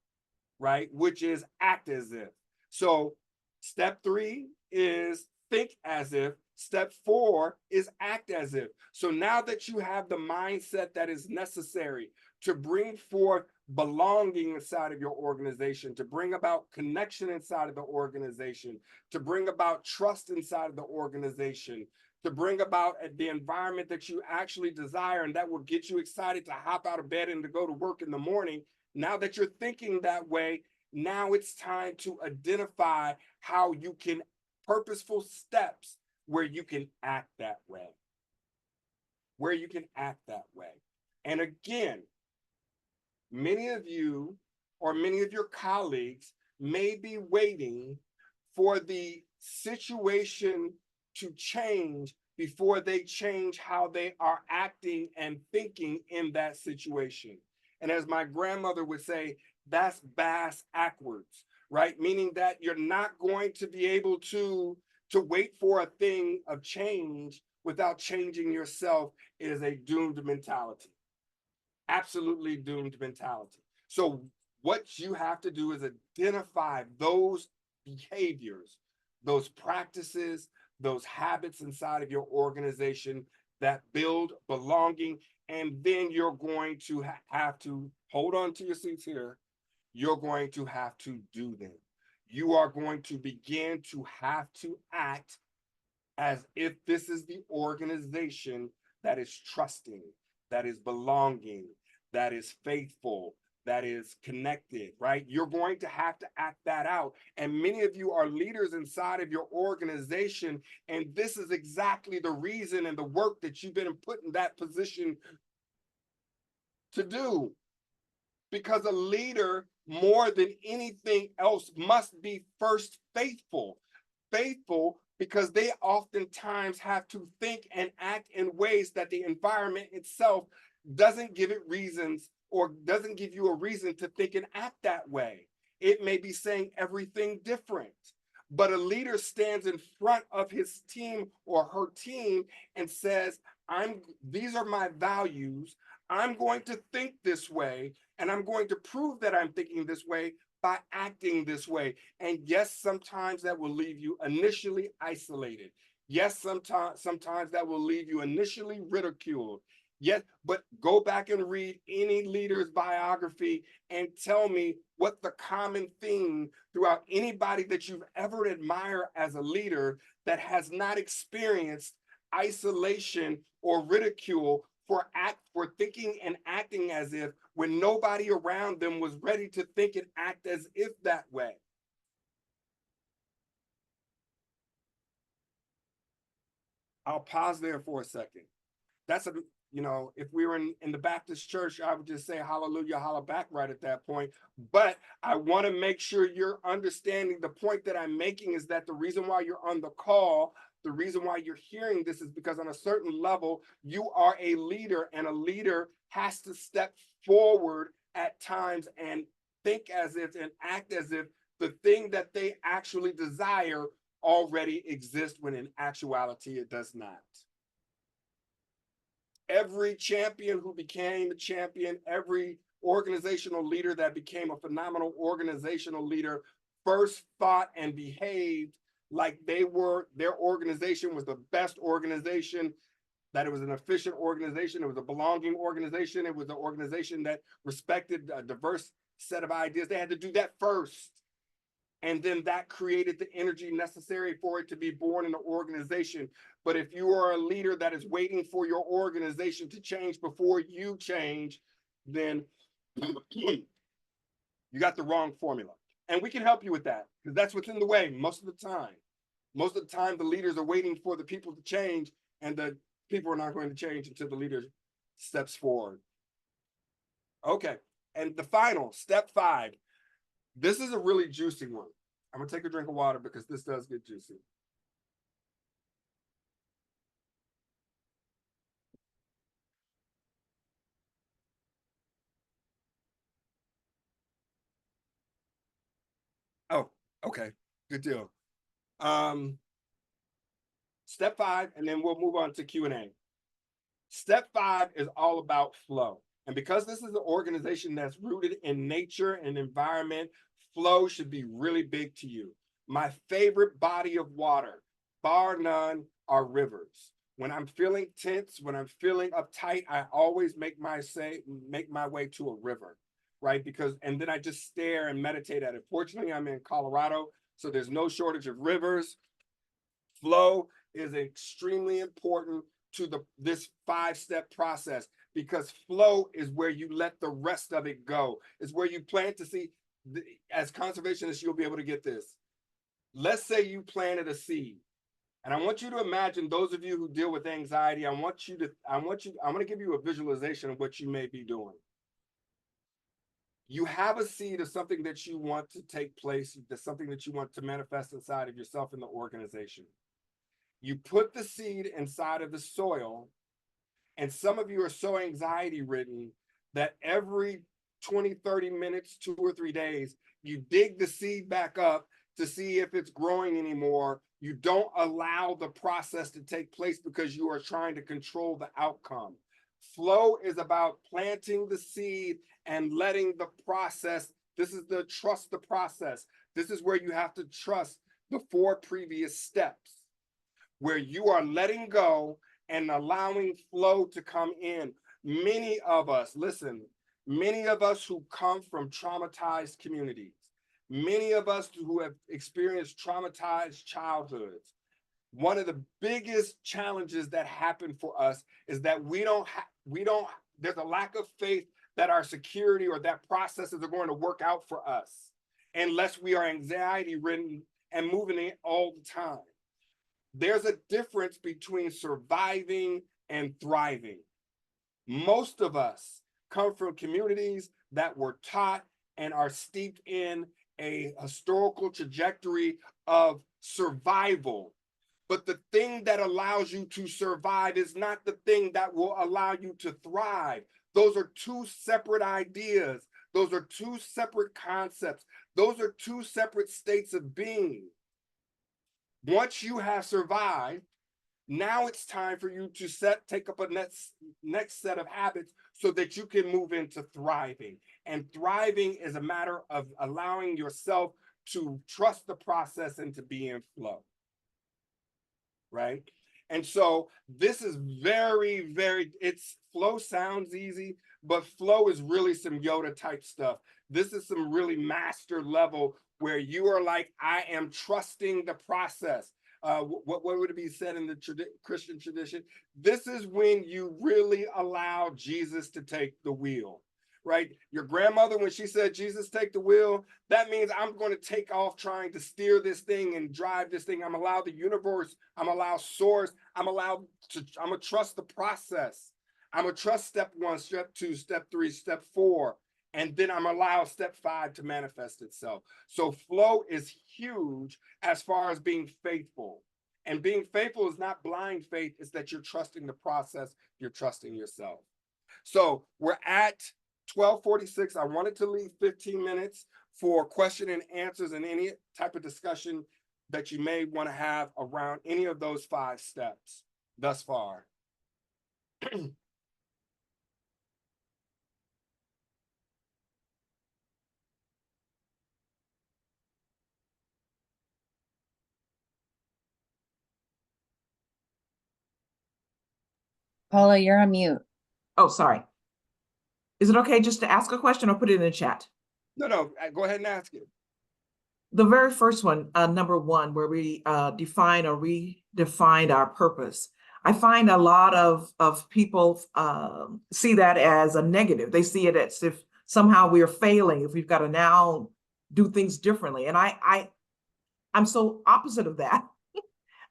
right? Which is act as if. So step 3 is think as if. Step 4 is act as if. So now that you have the mindset that is necessary to bring forth belonging inside of your organization, to bring about connection inside of the organization, to bring about trust inside of the organization, to bring about the environment that you actually desire and that will get you excited to hop out of bed and to go to work in the morning. Now that you're thinking that way, now it's time to identify how you can purposeful steps where you can act that way. Where you can act that way. And again, many of you or many of your colleagues may be waiting for the situation to change before they change how they are acting and thinking in that situation. And as my grandmother would say, that's bass backwards, right? Meaning that you're not going to be able to wait for a thing of change without changing yourself. Is a doomed mentality. Absolutely doomed mentality. So what you have to do is identify those behaviors, those practices, those habits inside of your organization that build belonging. And then you're going to have to hold on to your seats here. You're going to have to do them. You are going to begin to have to act as if this is the organization that is trusting, that is belonging, that is faithful, that is connected, right? You're going to have to act that out. And many of you are leaders inside of your organization. And this is exactly the reason and the work that you've been put in that position to do. Because a leader, more than anything else, must be first faithful. Faithful because they oftentimes have to think and act in ways that the environment itself doesn't give it reasons or doesn't give you a reason to think and act that way. It may be saying everything different, but a leader stands in front of his team or her team and says, these are my values. I'm going to think this way, and I'm going to prove that I'm thinking this way by acting this way. And yes, sometimes that will leave you initially isolated. Yes, sometimes that will leave you initially ridiculed. Yes, but go back and read any leader's biography and tell me what the common theme throughout anybody that you've ever admired as a leader that has not experienced isolation or ridicule for thinking and acting as if when nobody around them was ready to think and act as if that way. I'll pause there for a second. That's if we were in the Baptist church, I would just say hallelujah, holla back right at that point. But I want to make sure you're understanding the point that I'm making is that the reason why you're on the call, the reason why you're hearing this is because on a certain level, you are a leader, and a leader has to step forward at times and think as if and act as if the thing that they actually desire already exists when in actuality it does not. Every champion who became a champion, every organizational leader that became a phenomenal organizational leader first thought and behaved like their organization was the best organization, that it was an efficient organization, it was a belonging organization, it was an organization that respected a diverse set of ideas. They had to do that first. And then that created the energy necessary for it to be born in the organization. But if you are a leader that is waiting for your organization to change before you change, then you got the wrong formula. And we can help you with that because that's what's in the way most of the time. Most of the time, the leaders are waiting for the people to change, and the people are not going to change until the leader steps forward. Okay, and the final, step 5. This is a really juicy one. I'm gonna take a drink of water because this does get juicy. Oh, okay, good deal. Step 5, and then we'll move on to Q&A. Step 5 is all about flow. And because this is an organization that's rooted in nature and environment, flow should be really big to you. My favorite body of water, bar none, are rivers. When I'm feeling tense, when I'm feeling uptight, I always make my way to a river, right? And then I just stare and meditate at it. Fortunately, I'm in Colorado, so there's no shortage of rivers. Flow is extremely important to this 5-step process, because flow is where you let the rest of it go. It's where you plant to see. As conservationists, you'll be able to get this. Let's say you planted a seed, and I want you to imagine, those of you who deal with anxiety, I'm going to give you a visualization of what you may be doing. You have a seed of something that you want to take place, that's something that you want to manifest inside of yourself in the organization. You put the seed inside of the soil, and some of you are so anxiety ridden that every 20, 30 minutes, 2 or 3 days, you dig the seed back up to see if it's growing anymore. You don't allow the process to take place because you are trying to control the outcome. Flow is about planting the seed and letting the process. This is the trust the process. This is where you have to trust the 4 previous steps, where you are letting go and allowing flow to come in. Many of us who come from traumatized communities, many of us who have experienced traumatized childhoods, one of the biggest challenges that happen for us is that there's a lack of faith that our security or that processes are going to work out for us unless we are anxiety ridden and moving it all the time. There's a difference between surviving and thriving. Most of us come from communities that were taught and are steeped in a historical trajectory of survival. But the thing that allows you to survive is not the thing that will allow you to thrive. Those are 2 separate ideas. Those are 2 separate concepts. Those are 2 separate states of being. Once you have survived, now it's time for you to take up a next set of habits so that you can move into thriving. And thriving is a matter of allowing yourself to trust the process and to be in flow, right? And so this is very, flow sounds easy, but flow is really some Yoda type stuff. This is some really master level where you are like, I am trusting the process. what would it be said in the Christian tradition? This is when you really allow Jesus to take the wheel, right? Your grandmother, when she said, Jesus, take the wheel, that means I'm going to take off trying to steer this thing and drive this thing. I'm allowed the universe. I'm allowed source. I'm going to trust the process. I'm going to trust step 1, step 2, step 3, step 4. And then I'm allowed step 5 to manifest itself. So flow is huge as far as being faithful. And being faithful is not blind faith, it's that you're trusting the process, you're trusting yourself. So we're at 12:46. I wanted to leave 15 minutes for question and answers and any type of discussion that you may want to have around any of those 5 steps thus far.
Paula, you're on mute.
Oh, sorry. Is it okay just to ask a question or put it in the chat?
No, go ahead and ask it.
The very first one, number 1, where we define or redefined our purpose. I find a lot of people see that as a negative. They see it as if somehow we are failing, if we've got to now do things differently. And I'm so opposite of that.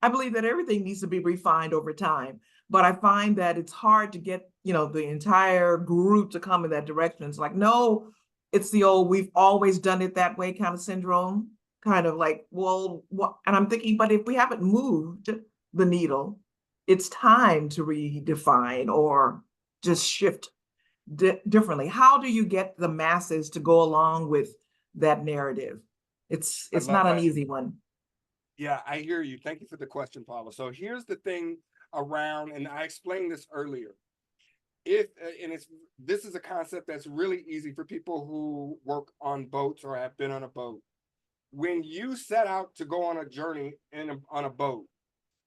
I believe that everything needs to be refined over time. But I find that it's hard to get, the entire group to come in that direction. It's like, no, it's the old, we've always done it that way kind of syndrome, kind of like, well, what? And I'm thinking, but if we haven't moved the needle, it's time to redefine or just shift differently. How do you get the masses to go along with that narrative? It's not an easy one.
Yeah, I hear you. Thank you for the question, Paula. So here's the thing around, and I explained this earlier. This is a concept that's really easy for people who work on boats or have been on a boat. When you set out to go on a journey on a boat,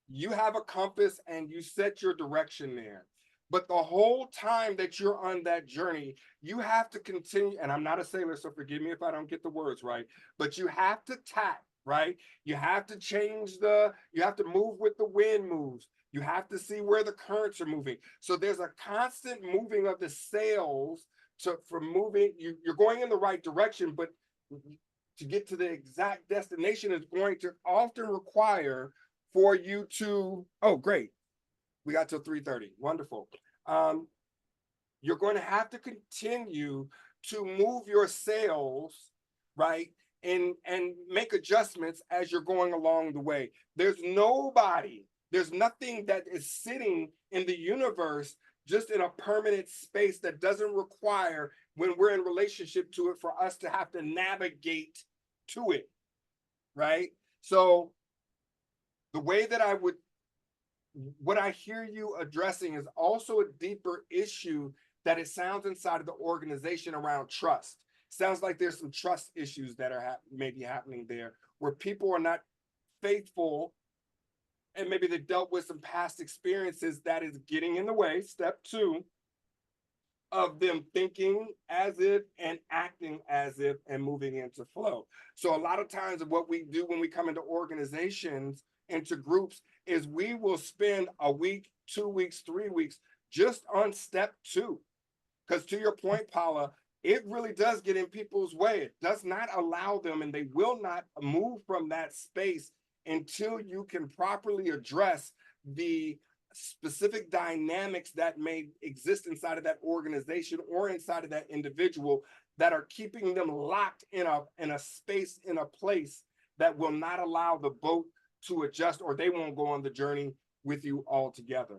you have a compass and you set your direction there. But the whole time that you're on that journey, you have to continue, and I'm not a sailor, so forgive me if I don't get the words right, but you have to tack, right? You have to you have to move with the wind moves. You have to see where the currents are moving. So there's a constant moving of the sails for moving. You're going in the right direction, but to get to the exact destination is going to often require for you to, oh, great. We got till 3:30. Wonderful. You're going to have to continue to move your sails, right? And make adjustments as you're going along the way. There's nothing that is sitting in the universe just in a permanent space that doesn't require, when we're in relationship to it, for us to have to navigate to it, right? So the way that what I hear you addressing is also a deeper issue that it sounds inside of the organization around trust. Sounds like there's some trust issues that are maybe happening there, where people are not faithful, and maybe they dealt with some past experiences that is getting in the way, step 2, of them thinking as if and acting as if and moving into flow. So a lot of times what we do when we come into organizations, into groups, is we will spend a week, 2 weeks, 3 weeks just on step 2. Because to your point, Paula, it really does get in people's way. It does not allow them, and they will not move from that space until you can properly address the specific dynamics that may exist inside of that organization or inside of that individual that are keeping them locked in a space, in a place that will not allow the boat to adjust, or they won't go on the journey with you all together.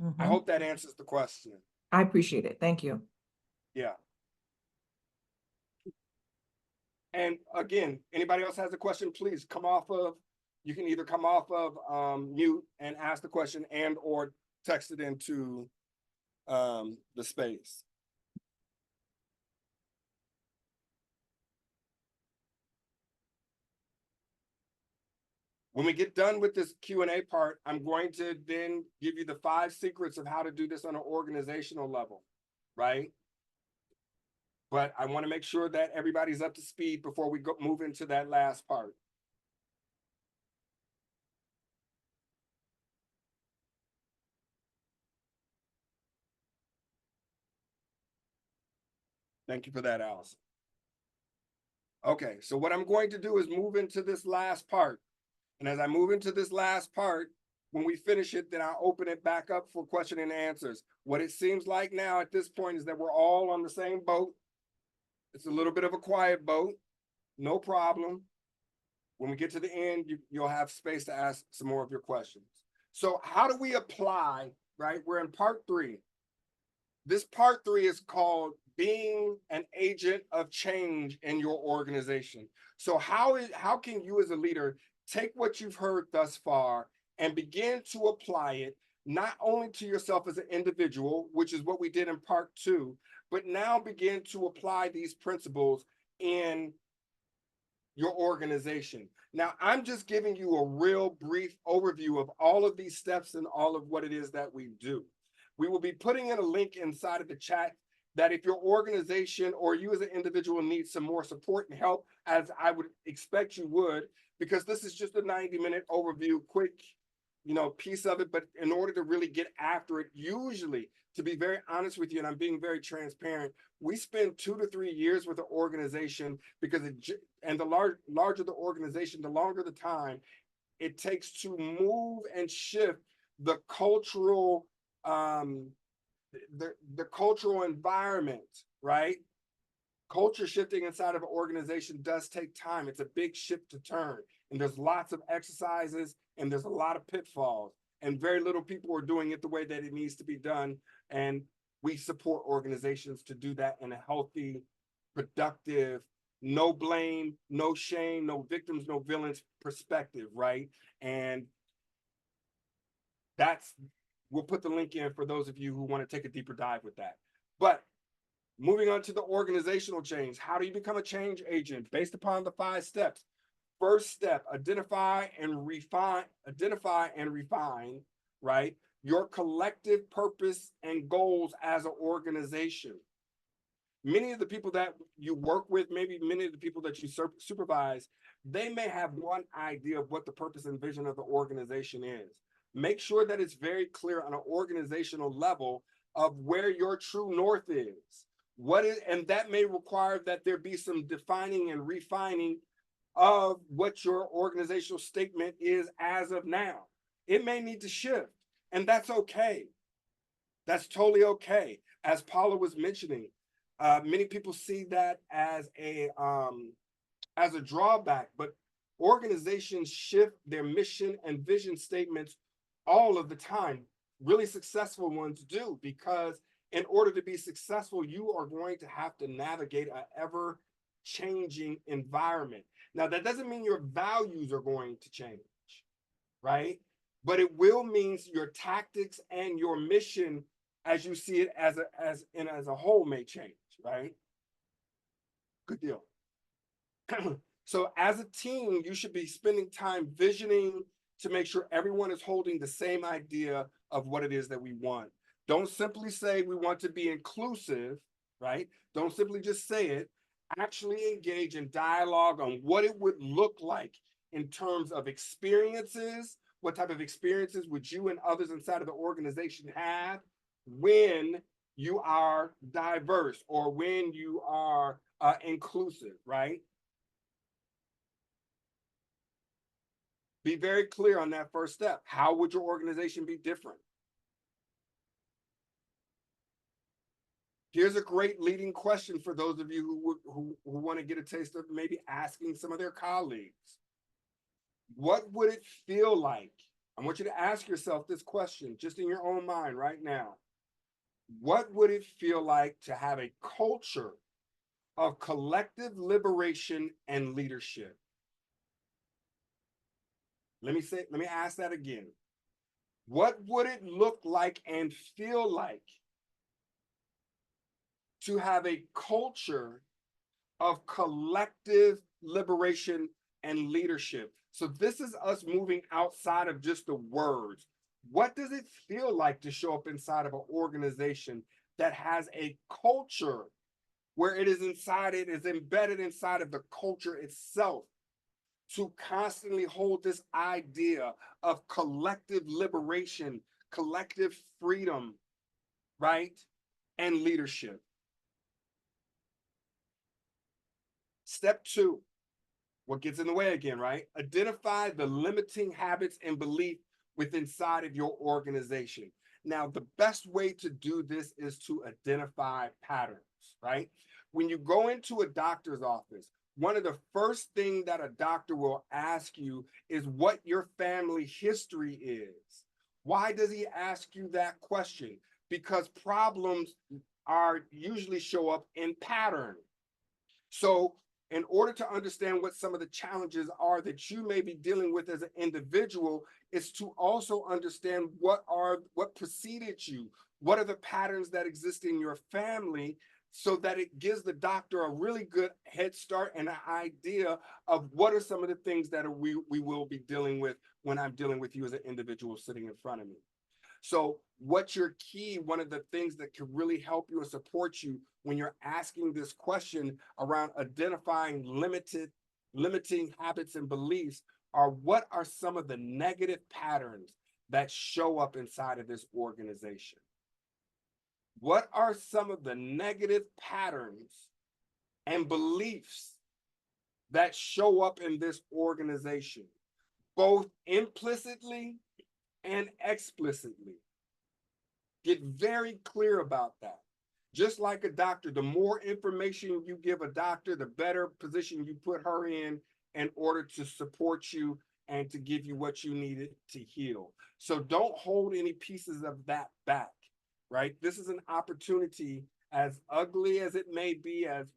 Mm-hmm.
I hope that answers the question.
I appreciate it. Thank you.
Yeah. And again, anybody else has a question, please you can either come off of mute and ask the question, and or text it into the space. When we get done with this Q&A part, I'm going to then give you the 5 secrets of how to do this on an organizational level, right? But I want to make sure that everybody's up to speed before we move into that last part. Thank you for that, Allison. Okay, so what I'm going to do is move into this last part. And as I move into this last part, when we finish it, then I'll open it back up for question and answers. What it seems like now at this point is that we're all on the same boat. It's a little bit of a quiet boat, no problem. When we get to the end, you'll have space to ask some more of your questions. So how do we apply, right? We're in part 3. This part 3 is called being an agent of change in your organization. So how can you as a leader take what you've heard thus far and begin to apply it not only to yourself as an individual, which is what we did in part 2, but now begin to apply these principles in your organization. Now, I'm just giving you a real brief overview of all of these steps and all of what it is that we do. We will be putting in a link inside of the chat that if your organization or you as an individual needs some more support and help, as I would expect you would, because this is just a 90-minute overview, quick, piece of it. But in order to really get after it, usually, to be very honest with you, and I'm being very transparent, we spend 2 to 3 years with the organization because the larger the organization, the longer the time it takes to move and shift the cultural the cultural environment, right? Culture shifting inside of an organization does take time. It's a big ship to turn, and there's lots of exercises and there's a lot of pitfalls, and very little people are doing it the way that it needs to be done. And we support organizations to do that in a healthy, productive, no blame, no shame, no victims, no villains perspective, right? And we'll put the link in for those of you who want to take a deeper dive with that. But moving on to the organizational change, how do you become a change agent based upon the 5 steps? First step, identify and refine, right? Your collective purpose and goals as an organization. Many of the people that you work with, maybe many of the people that you supervise, they may have one idea of what the purpose and vision of the organization is. Make sure that it's very clear on an organizational level of where your true north is. And that may require that there be some defining and refining of what your organizational statement is as of now. It may need to shift, and that's okay. That's totally okay. As Paula was mentioning, many people see that as a drawback, but organizations shift their mission and vision statements all of the time. Really successful ones do, because in order to be successful, you are going to have to navigate an ever-changing environment. Now, that doesn't mean your values are going to change, right? But it will mean your tactics and your mission, as you see it as a whole, may change, right? Good deal. So as a team, you should be spending time visioning to make sure everyone is holding the same idea of what it is that we want. Don't simply say we want to be inclusive, right? Don't simply just say it. Actually engage in dialogue on what it would look like in terms of experiences. What type of experiences would you and others inside of the organization have when you are diverse or when you are inclusive, right? Be very clear on that first step. How would your organization be different? Here's a great leading question for those of you who want to get a taste of maybe asking some of their colleagues. What would it feel like? I want you to ask yourself this question just in your own mind right now. What would it feel like to have a culture of collective liberation and leadership? Let me ask that again. What would it look like and feel like to have a culture of collective liberation and leadership? So this is us moving outside of just the words. What does it feel like to show up inside of an organization that has a culture where it is embedded inside of the culture itself, to constantly hold this idea of collective liberation, collective freedom, right? And leadership. Step 2, what gets in the way again, right? Identify the limiting habits and belief within inside of your organization. Now, the best way to do this is to identify patterns, right? When you go into a doctor's office, one of the first things that a doctor will ask you is what your family history is. Why does he ask you that question? Because problems are usually show up in pattern. So in order to understand what some of the challenges are that you may be dealing with as an individual, is to also understand what preceded you, what are the patterns that exist in your family, so that it gives the doctor a really good head start and an idea of what are some of the things that we will be dealing with when I'm dealing with you as an individual sitting in front of me. So what's your key? One of the things that can really help you and support you when you're asking this question around identifying limiting habits and beliefs are, what are some of the negative patterns that show up inside of this organization? What are some of the negative patterns and beliefs that show up in this organization, both implicitly and explicitly? Get very clear about that. Just like a doctor, the more information you give a doctor, the better position you put her in order to support you and to give you what you needed to heal. So don't hold any pieces of that back, right? This is an opportunity, as ugly as it may be, as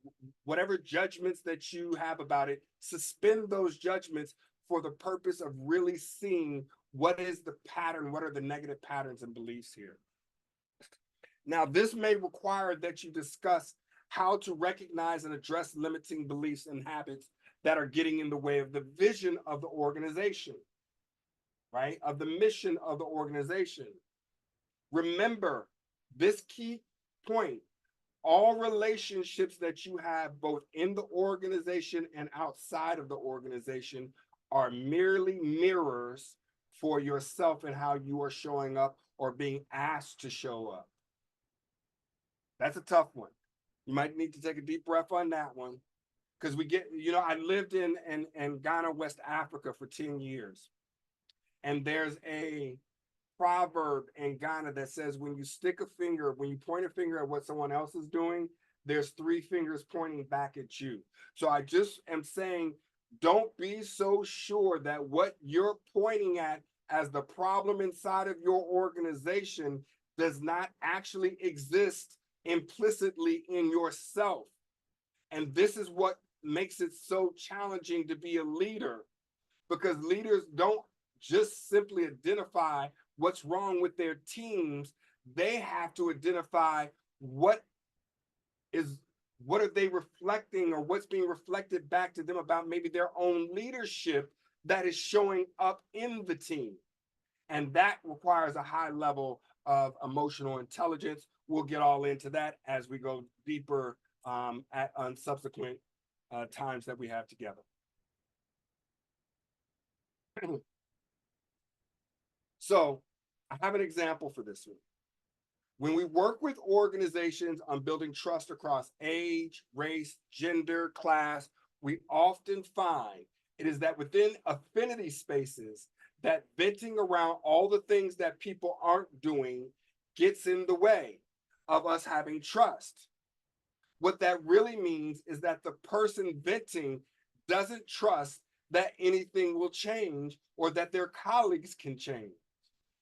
whatever judgments that you have about it, suspend those judgments for the purpose of really seeing what is the pattern, what are the negative patterns and beliefs here. Now, this may require that you discuss how to recognize and address limiting beliefs and habits that are getting in the way of the vision of the organization, right? Of the mission of the organization. Remember this key point: all relationships that you have both in the organization and outside of the organization are merely mirrors for yourself and how you are showing up or being asked to show up. That's a tough one. You might need to take a deep breath on that one, because we get, I lived in Ghana, West Africa for 10 years. And there's a proverb in Ghana that says when you point a finger at what someone else is doing, there's 3 fingers pointing back at you. So I just am saying, don't be so sure that what you're pointing at as the problem inside of your organization does not actually exist implicitly in yourself. And this is what makes it so challenging to be a leader, because leaders don't just simply identify what's wrong with their teams. They have to identify what are they reflecting, or what's being reflected back to them about maybe their own leadership that is showing up in the team. And that requires a high level of emotional intelligence. We'll get all into that as we go deeper on subsequent times that we have together. So I have an example for this one. When we work with organizations on building trust across age, race, gender, class, we often find it is that within affinity spaces, that venting around all the things that people aren't doing gets in the way of us having trust. What that really means is that the person venting doesn't trust that anything will change or that their colleagues can change.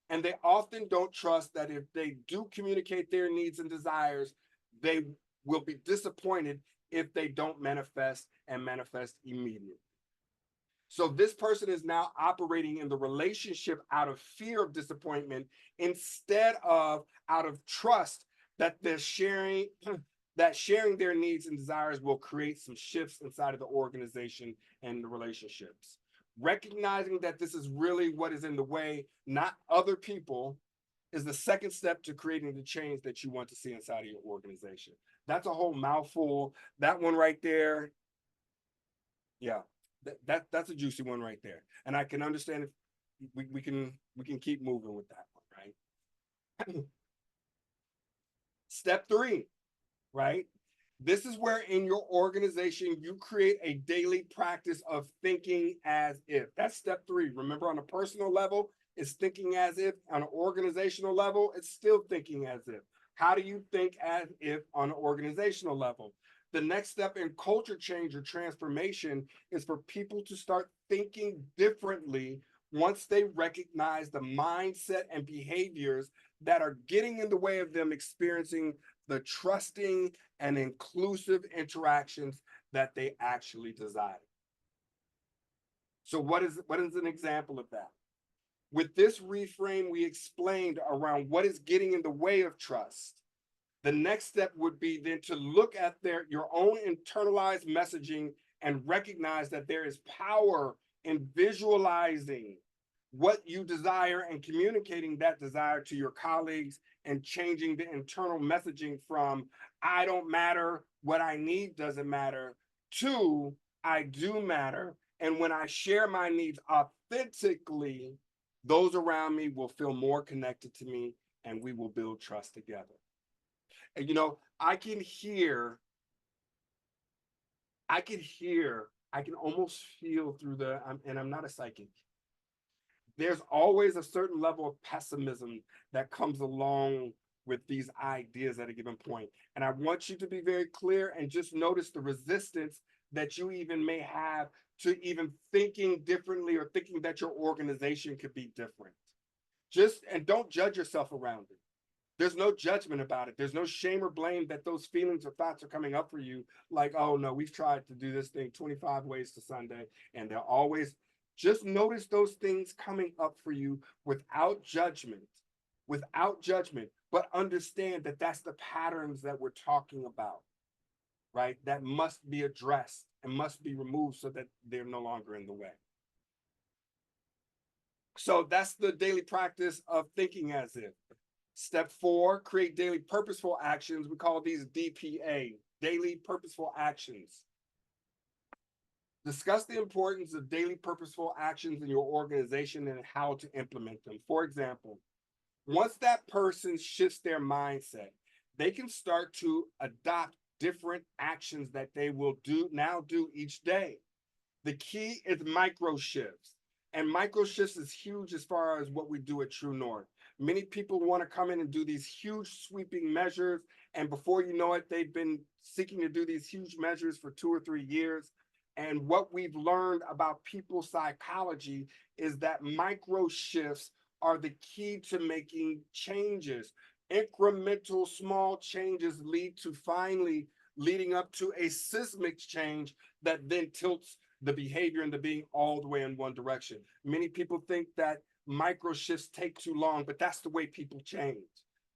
And they often don't trust that if they do communicate their needs and desires, they will be disappointed if they don't manifest immediately. So this person is now operating in the relationship out of fear of disappointment instead of out of trust that they're sharing their needs and desires will create some shifts inside of the organization and the relationships. Recognizing that this is really what is in the way, not other people, is the second step to creating the change that you want to see inside of your organization. That's a whole mouthful. That one right there, yeah, that's a juicy one right there. And I can understand if we can keep moving with that one, right? Step 3, right, This is where in your organization, you create a daily practice of thinking as if. That's step 3. Remember, on a personal level, it's thinking as if. On an organizational level, it's still thinking as if. How do you think as if on an organizational level? The next step in culture change or transformation is for people to start thinking differently once they recognize the mindset and behaviors that are getting in the way of them experiencing the trusting and inclusive interactions that they actually desire. So what is an example of that? With this reframe we explained around what is getting in the way of trust, the next step would be then to look at your own internalized messaging and recognize that there is power in visualizing what you desire and communicating that desire to your colleagues and changing the internal messaging from I don't matter, what I need doesn't matter, to I do matter. And when I share my needs authentically, those around me will feel more connected to me and we will build trust together. And I can almost feel through and I'm not a psychic. There's always a certain level of pessimism that comes along with these ideas at a given point. And I want you to be very clear and just notice the resistance that you even may have to even thinking differently or thinking that your organization could be different. And don't judge yourself around it. There's no judgment about it. There's no shame or blame that those feelings or thoughts are coming up for you. Like, oh no, we've tried to do this thing 25 ways to Sunday, and they're always just notice those things coming up for you without judgment, but understand that that's the patterns that we're talking about, right? That must be addressed and must be removed so that they're no longer in the way. So that's the daily practice of thinking as if. Step 4, create daily purposeful actions. We call these DPA, daily purposeful actions. Discuss the importance of daily purposeful actions in your organization and how to implement them. For example, once that person shifts their mindset, they can start to adopt different actions that they will do each day. The key is micro shifts. And micro shifts is huge as far as what we do at True North. Many people want to come in and do these huge sweeping measures. And before you know it, they've been seeking to do these huge measures for 2 or 3 years. And what we've learned about people's psychology is that micro shifts are the key to making changes. Incremental small changes leading up to a seismic change that then tilts the behavior and the being all the way in one direction. Many people think that micro shifts take too long, but that's the way people change.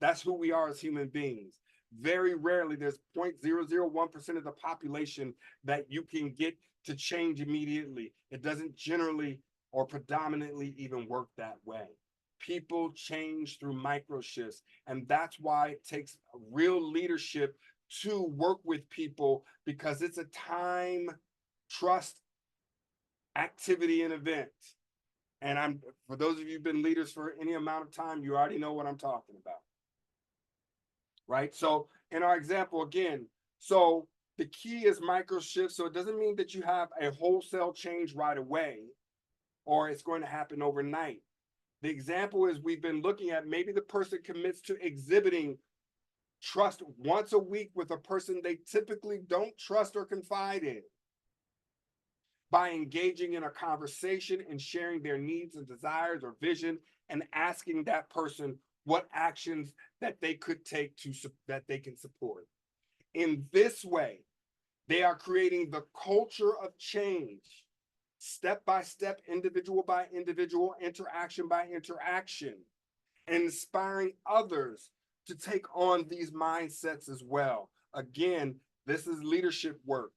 That's who we are as human beings. Very rarely, there's 0.001% of the population that you can get to change immediately. It doesn't generally or predominantly even work that way. People change through micro shifts, and that's why it takes real leadership to work with people, because it's a time, trust, activity, and event. And for those of you who've been leaders for any amount of time, you already know what I'm talking about. Right? So in our example, again, so the key is micro shifts. So it doesn't mean that you have a wholesale change right away or it's going to happen overnight. The example is we've been looking at maybe the person commits to exhibiting trust once a week with a person they typically don't trust or confide in, by engaging in a conversation and sharing their needs and desires or vision and asking that person what actions that they could take that they can support. In this way, they are creating the culture of change, step by step, individual by individual, interaction by interaction, and inspiring others to take on these mindsets as well. Again, this is leadership work.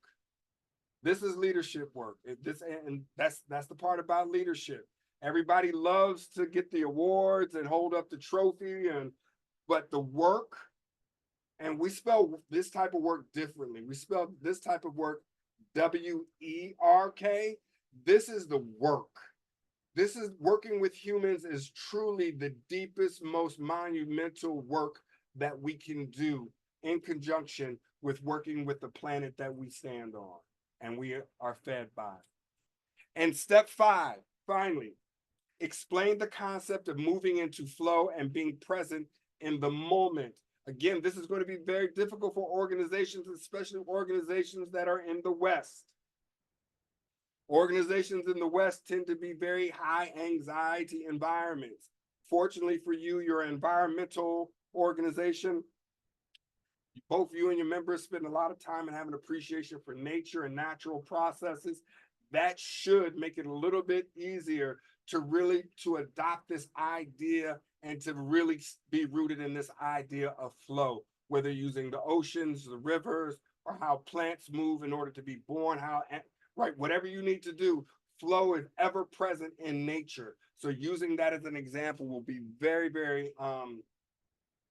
This is leadership work. And that's the part about leadership. Everybody loves to get the awards and hold up the trophy, but the work, and we spell this type of work differently. We spell this type of work W-E-R-K. This is the work. This is working with humans is truly the deepest, most monumental work that we can do in conjunction with working with the planet that we stand on and we are fed by. And step 5, finally, explain the concept of moving into flow and being present in the moment. Again, this is going to be very difficult for organizations, especially organizations that are in the West. Organizations in the West tend to be very high anxiety environments. Fortunately for you, your environmental organization, both you and your members spend a lot of time and have an appreciation for nature and natural processes. That should make it a little bit easier to adopt this idea and to really be rooted in this idea of flow, whether using the oceans, the rivers, or how plants move in order to be born, right, whatever you need to do, flow is ever present in nature. So using that as an example will be very, very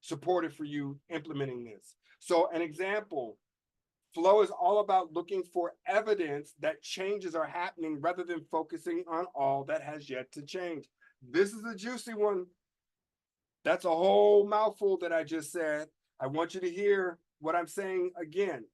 supportive for you implementing this. So an example, flow is all about looking for evidence that changes are happening rather than focusing on all that has yet to change. This is a juicy one. That's a whole mouthful that I just said. I want you to hear what I'm saying again.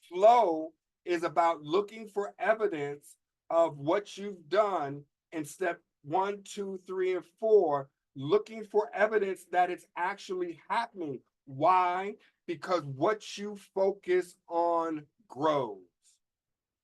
Flow is about looking for evidence of what you've done in step 1, 2, 3, and 4, looking for evidence that it's actually happening. Why? Because what you focus on grows.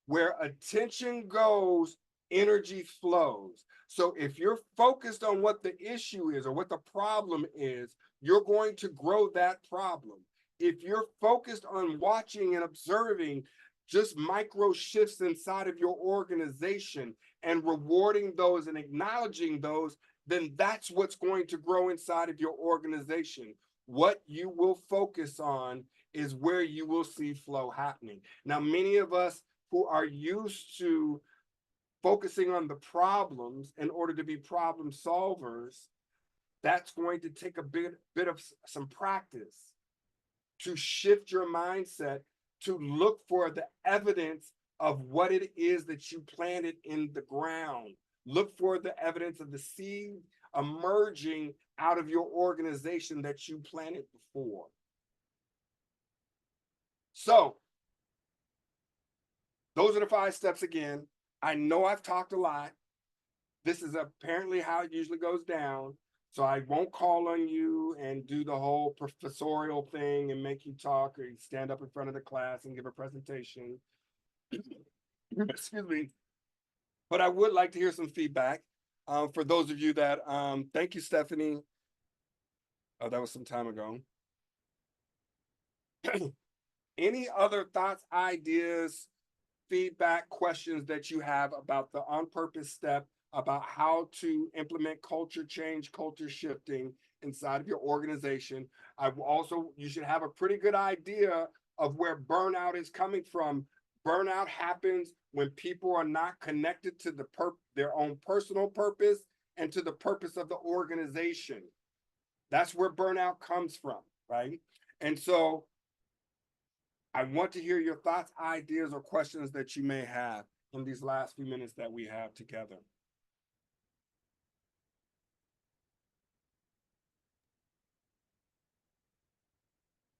Where attention goes, energy flows. So if you're focused on what the issue is or what the problem is, you're going to grow that problem. If you're focused on watching and observing just micro shifts inside of your organization and rewarding those and acknowledging those, then that's what's going to grow inside of your organization. What you will focus on is where you will see flow happening. Now, many of us who are used to focusing on the problems in order to be problem solvers, that's going to take a bit of some practice to shift your mindset to look for the evidence of what it is that you planted in the ground. Look for the evidence of the seed emerging out of your organization that you planted before. So, those are the 5 steps again. I know I've talked a lot. This is apparently how it usually goes down. So I won't call on you and do the whole professorial thing and make you talk or you stand up in front of the class and give a presentation. Excuse me. But I would like to hear some feedback for those of you that, thank you, Stephanie. Oh, that was some time ago. Any other thoughts, ideas, feedback, questions that you have about the on purpose step, about how to implement culture change, culture shifting inside of your organization? You should have a pretty good idea of where burnout is coming from. Burnout happens when people are not connected to their own personal purpose and to the purpose of the organization. That's where burnout comes from, right? And so I want to hear your thoughts, ideas, or questions that you may have in these last few minutes that we have together.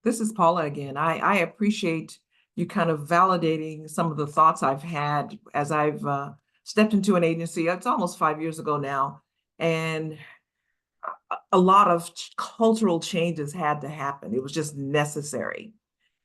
This is Paula again. I appreciate you kind of validating some of the thoughts I've had as I've stepped into an agency. It's almost 5 years ago now, and a lot of cultural changes had to happen. It was just necessary.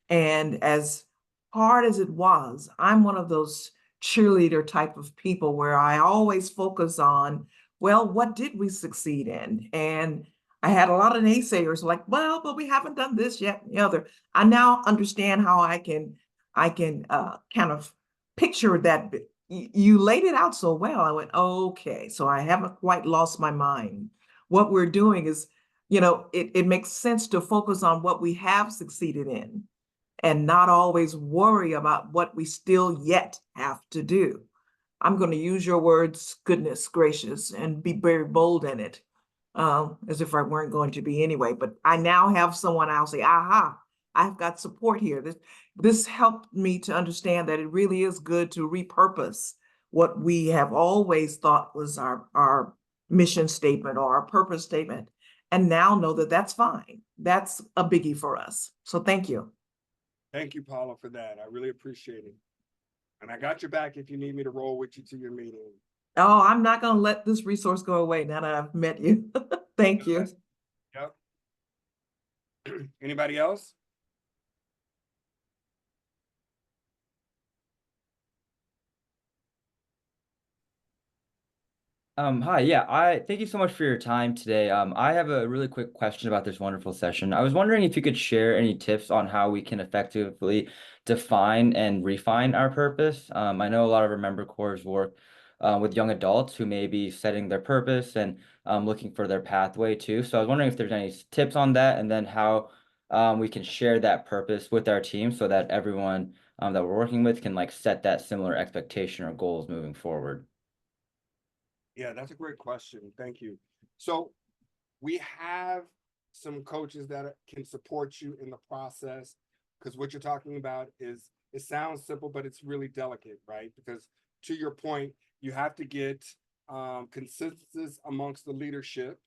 And as hard as it was, I'm one of those cheerleader type of people where I always focus on, well, what did we succeed in? And I had a lot of naysayers like, well, but we haven't done this yet and the other. I now understand how I can kind of picture that. You laid it out so well. I went, okay, so I haven't quite lost my mind. What we're doing is, it makes sense to focus on what we have succeeded in and not always worry about what we still yet have to do. I'm going to use your words, goodness gracious, and be very bold in it, as if I weren't going to be anyway. But I now have someone I'll say, aha, I've got support here. This helped me to understand that it really is good to repurpose what we have always thought was our mission statement or our purpose statement and now know that that's fine. That's a biggie for us. So thank you.
Thank you, Paula, for that. I really appreciate it. And I got your back if you need me to roll with you to your meeting.
Oh, I'm not going to let this resource go away now that I've met you. Thank you.
Yep. Anybody else?
Hi, yeah, I thank you so much for your time today. I have a really quick question about this wonderful session. I was wondering if you could share any tips on how we can effectively define and refine our purpose. I know a lot of our member corps work with young adults who may be setting their purpose and looking for their pathway too. So I was wondering if there's any tips on that, and then how we can share that purpose with our team so that everyone that we're working with can like set that similar expectation or goals moving forward.
Yeah, that's a great question. Thank you. So we have some coaches that can support you in the process, because what you're talking about is, it sounds simple, but it's really delicate, right? Because to your point, you have to get consensus amongst the leadership,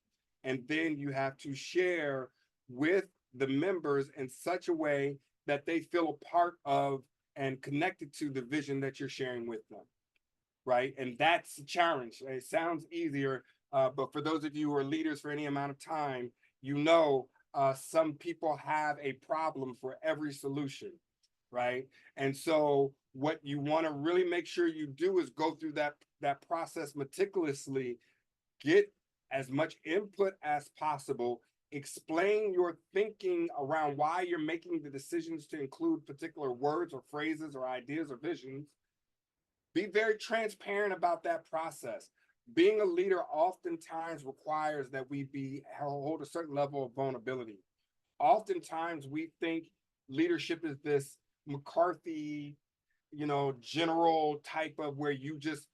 and then you have to share with the members in such a way that they feel a part of and connected to the vision that you're sharing with them, right? And that's a challenge. It sounds easier, but for those of you who are leaders for any amount of time, you know, some people have a problem for every solution, right? And so what you want to really make sure you do is go through that process meticulously, get as much input as possible, explain your thinking around why you're making the decisions to include particular words or phrases or ideas or visions. Be very transparent about that process. Being a leader oftentimes requires that we hold a certain level of vulnerability. Oftentimes we think leadership is this McCarthy, general type of where you just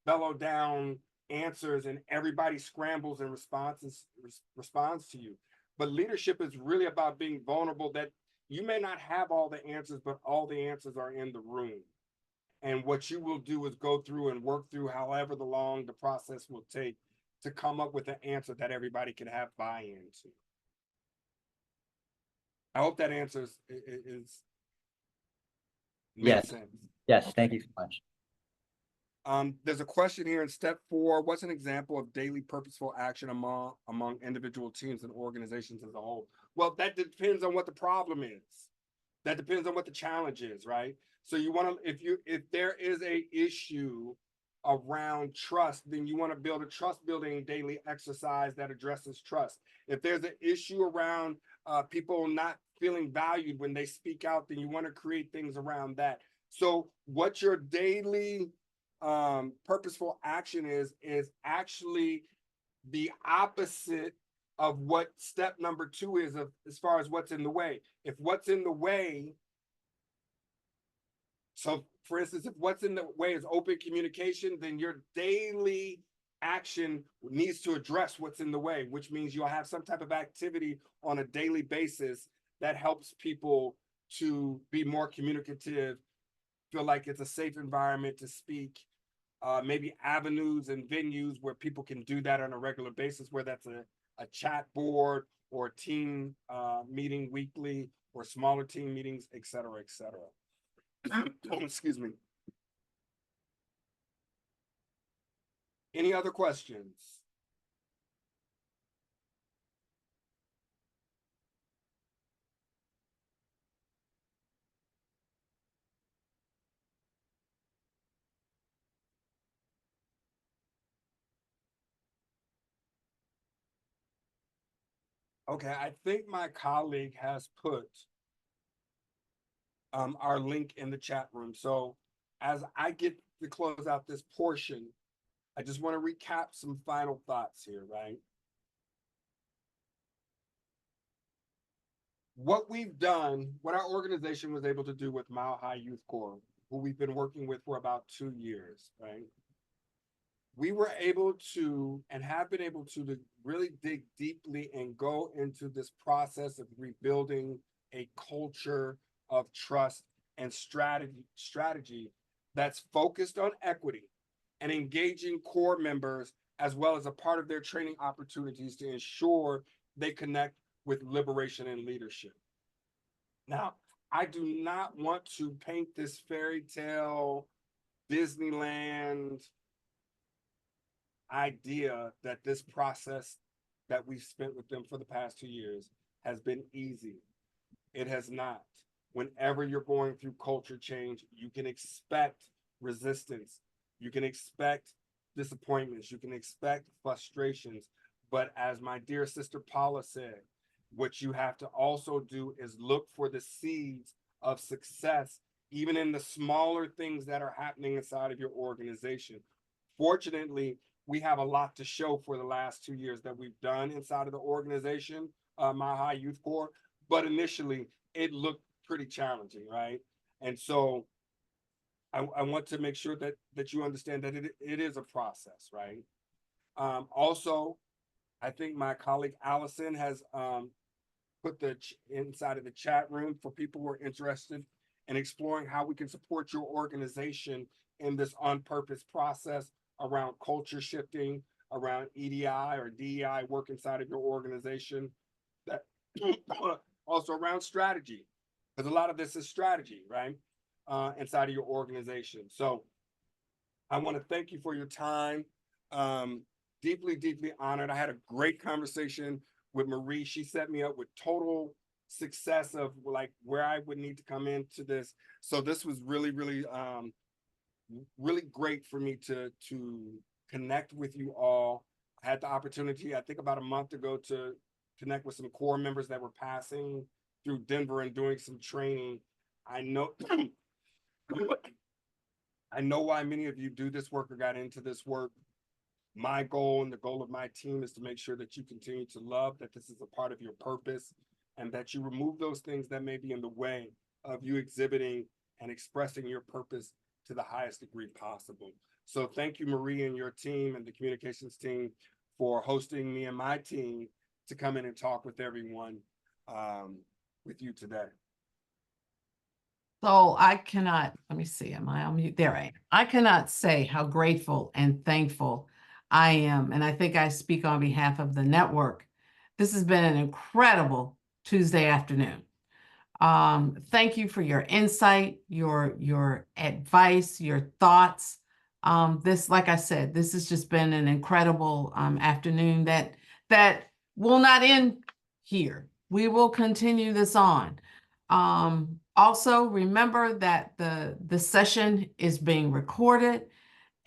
bellow down answers and everybody scrambles and responds to you. But leadership is really about being vulnerable, that you may not have all the answers, but all the answers are in the room. And what you will do is go through and work through however long the process will take to come up with an answer that everybody can have buy-in to. I hope that answers makes
Yes.
sense.
Yes,
Okay.
thank you so much.
There's a question here in step 4. What's an example of daily purposeful action among individual teams and organizations as a whole? Well, that depends on what the problem is. That depends on what the challenge is, right? So you want to, if there is a issue around trust, then you want to build a trust building daily exercise that addresses trust. If there's an issue around people not feeling valued when they speak out, then you want to create things around that. So what your daily purposeful action is actually the opposite of what step number 2 is, as far as what's in the way. If what's in the way, so for instance, if what's in the way is open communication, then your daily action needs to address what's in the way, which means you'll have some type of activity on a daily basis that helps people to be more communicative, feel like it's a safe environment to speak. Maybe avenues and venues where people can do that on a regular basis, where that's a chat board or a team meeting weekly or smaller team meetings, et cetera, et cetera. Excuse me. Any other questions? Okay, I think my colleague has put our link in the chat room. So as I get to close out this portion, I just want to recap some final thoughts here, right? What we've done, what our organization was able to do with Mile High Youth Corps, who we've been working with for about 2 years, right? We were able to, and have been able to really dig deeply and go into this process of rebuilding a culture of trust and strategy that's focused on equity and engaging core members, as well as a part of their training opportunities to ensure they connect with liberation and leadership. Now, I do not want to paint this fairy tale Disneyland idea that this process that we've spent with them for the past 2 years has been easy. It has not. Whenever you're going through culture change, you can expect resistance. You can expect disappointments. You can expect frustrations. But as my dear sister Paula said, what you have to also do is look for the seeds of success, even in the smaller things that are happening inside of your organization. Fortunately, we have a lot to show for the last 2 years that we've done inside of the organization, Mile High Youth Corps. But initially, it looked pretty challenging, right? And so I want to make sure that you understand that it is a process, right? Also, I think my colleague Allison has put inside of the chat room for people who are interested in exploring how we can support your organization in this on purpose process around culture shifting, around EDI or DEI work inside of your organization, that also around strategy, because a lot of this is strategy, right? Inside of your organization. So I want to thank you for your time. Deeply, deeply honored. I had a great conversation with Marie. She set me up with total success of like where I would need to come into this. So this was really, really, really great for me to connect with you all. I had the opportunity, I think about a month ago, to connect with some core members that were passing through Denver and doing some training. I know I know why many of you do this work or got into this work. My goal and the goal of my team is to make sure that you continue to love, that this is a part of your purpose, and that you remove those things that may be in the way of you exhibiting and expressing your purpose to the highest degree possible. So thank you, Marie, and your team and the communications team for hosting me and my team to come in and talk with everyone with you today.
So I cannot, let me see, am I on mute? There I am. I cannot say how grateful and thankful I am. And I think I speak on behalf of the network. This has been an incredible Tuesday afternoon. Thank you for your insight, your advice, your thoughts. This, like I said, this has just been an incredible afternoon that will not end here. We will continue this on. Also, remember that the session is being recorded,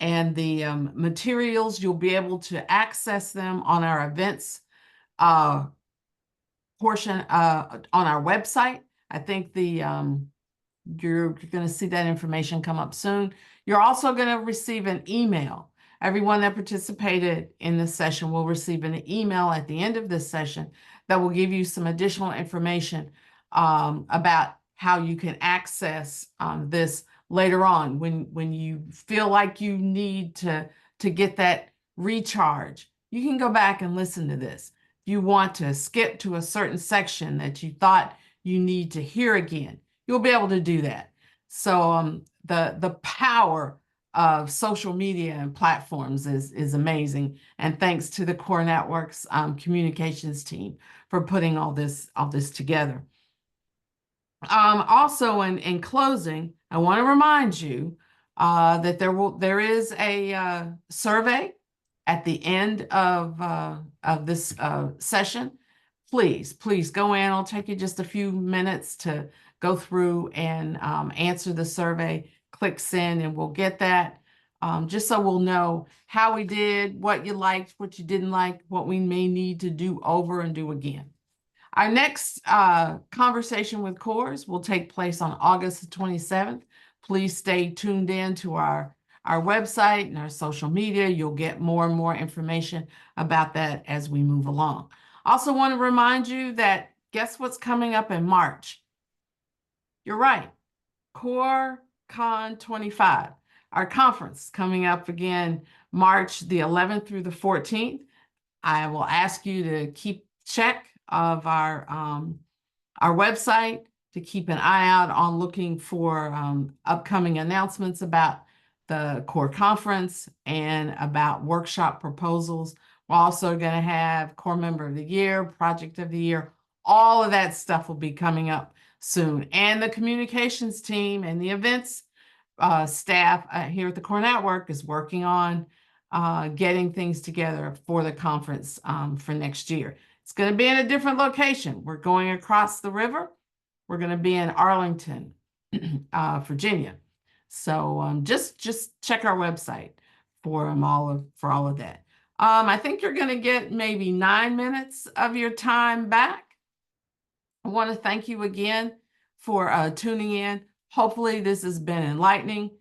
and the materials, you'll be able to access them on our events portion on our website. I think you're going to see that information come up soon. You're also going to receive an email. Everyone that participated in this session will receive an email at the end of this session that will give you some additional information about how you can access this later on when you feel like you need to get that recharge. You can go back and listen to this. If you want to skip to a certain section that you thought you need to hear again, you'll be able to do that. So the power of social media and platforms is amazing. And thanks to the Core Networks communications team for putting all this together. Also, in closing, I want to remind you that there is a survey at the end of this session. Please go in. It'll take you just a few minutes to go through and answer the survey. Click send, and we'll get that. Just so we'll know how we did, what you liked, what you didn't like, what we may need to do over and do again. Our next conversation with CORES will take place on August 27th. Please stay tuned in to our website and our social media. You'll get more and more information about that as we move along. Also want to remind you that guess what's coming up in March? You're right, CoreCon 25. Our conference coming up again March the 11th through the 14th. I will ask you to keep check of our website, to keep an eye out on looking for upcoming announcements about the CORE conference and about workshop proposals. We're also going to have Core Member of the Year, Project of the Year. All of that stuff will be coming up soon. And the communications team and the events staff here at the Core Network is working on getting things together for the conference for next year. It's going to be in a different location. We're going across the river. We're going to be in Arlington, Virginia. So just check our website for all of that. I think you're going to get maybe 9 minutes of your time back. I want to thank you again for tuning in. Hopefully this has been enlightening.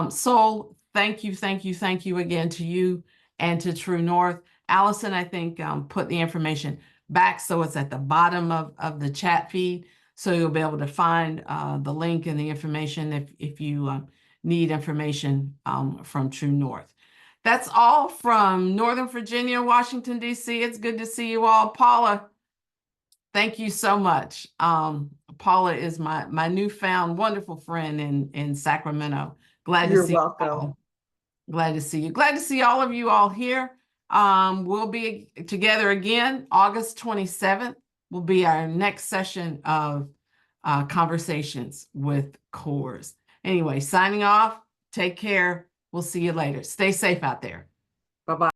Sol, thank you again to you and to True North. Allison, I think, put the information back so it's at the bottom of the chat feed. So you'll be able to find the link and the information if you need information from True North. That's all from Northern Virginia, Washington, D.C. It's good to see you all. Paula, thank you so much. Paula is my newfound wonderful friend in Sacramento. Glad to
You're
see you
welcome.
all. Glad to see you. Glad to see all of you all here. We'll be together again. August 27th will be our next session of conversations with CORES. Anyway, signing off. Take care. We'll see you later. Stay safe out there.
Bye-bye.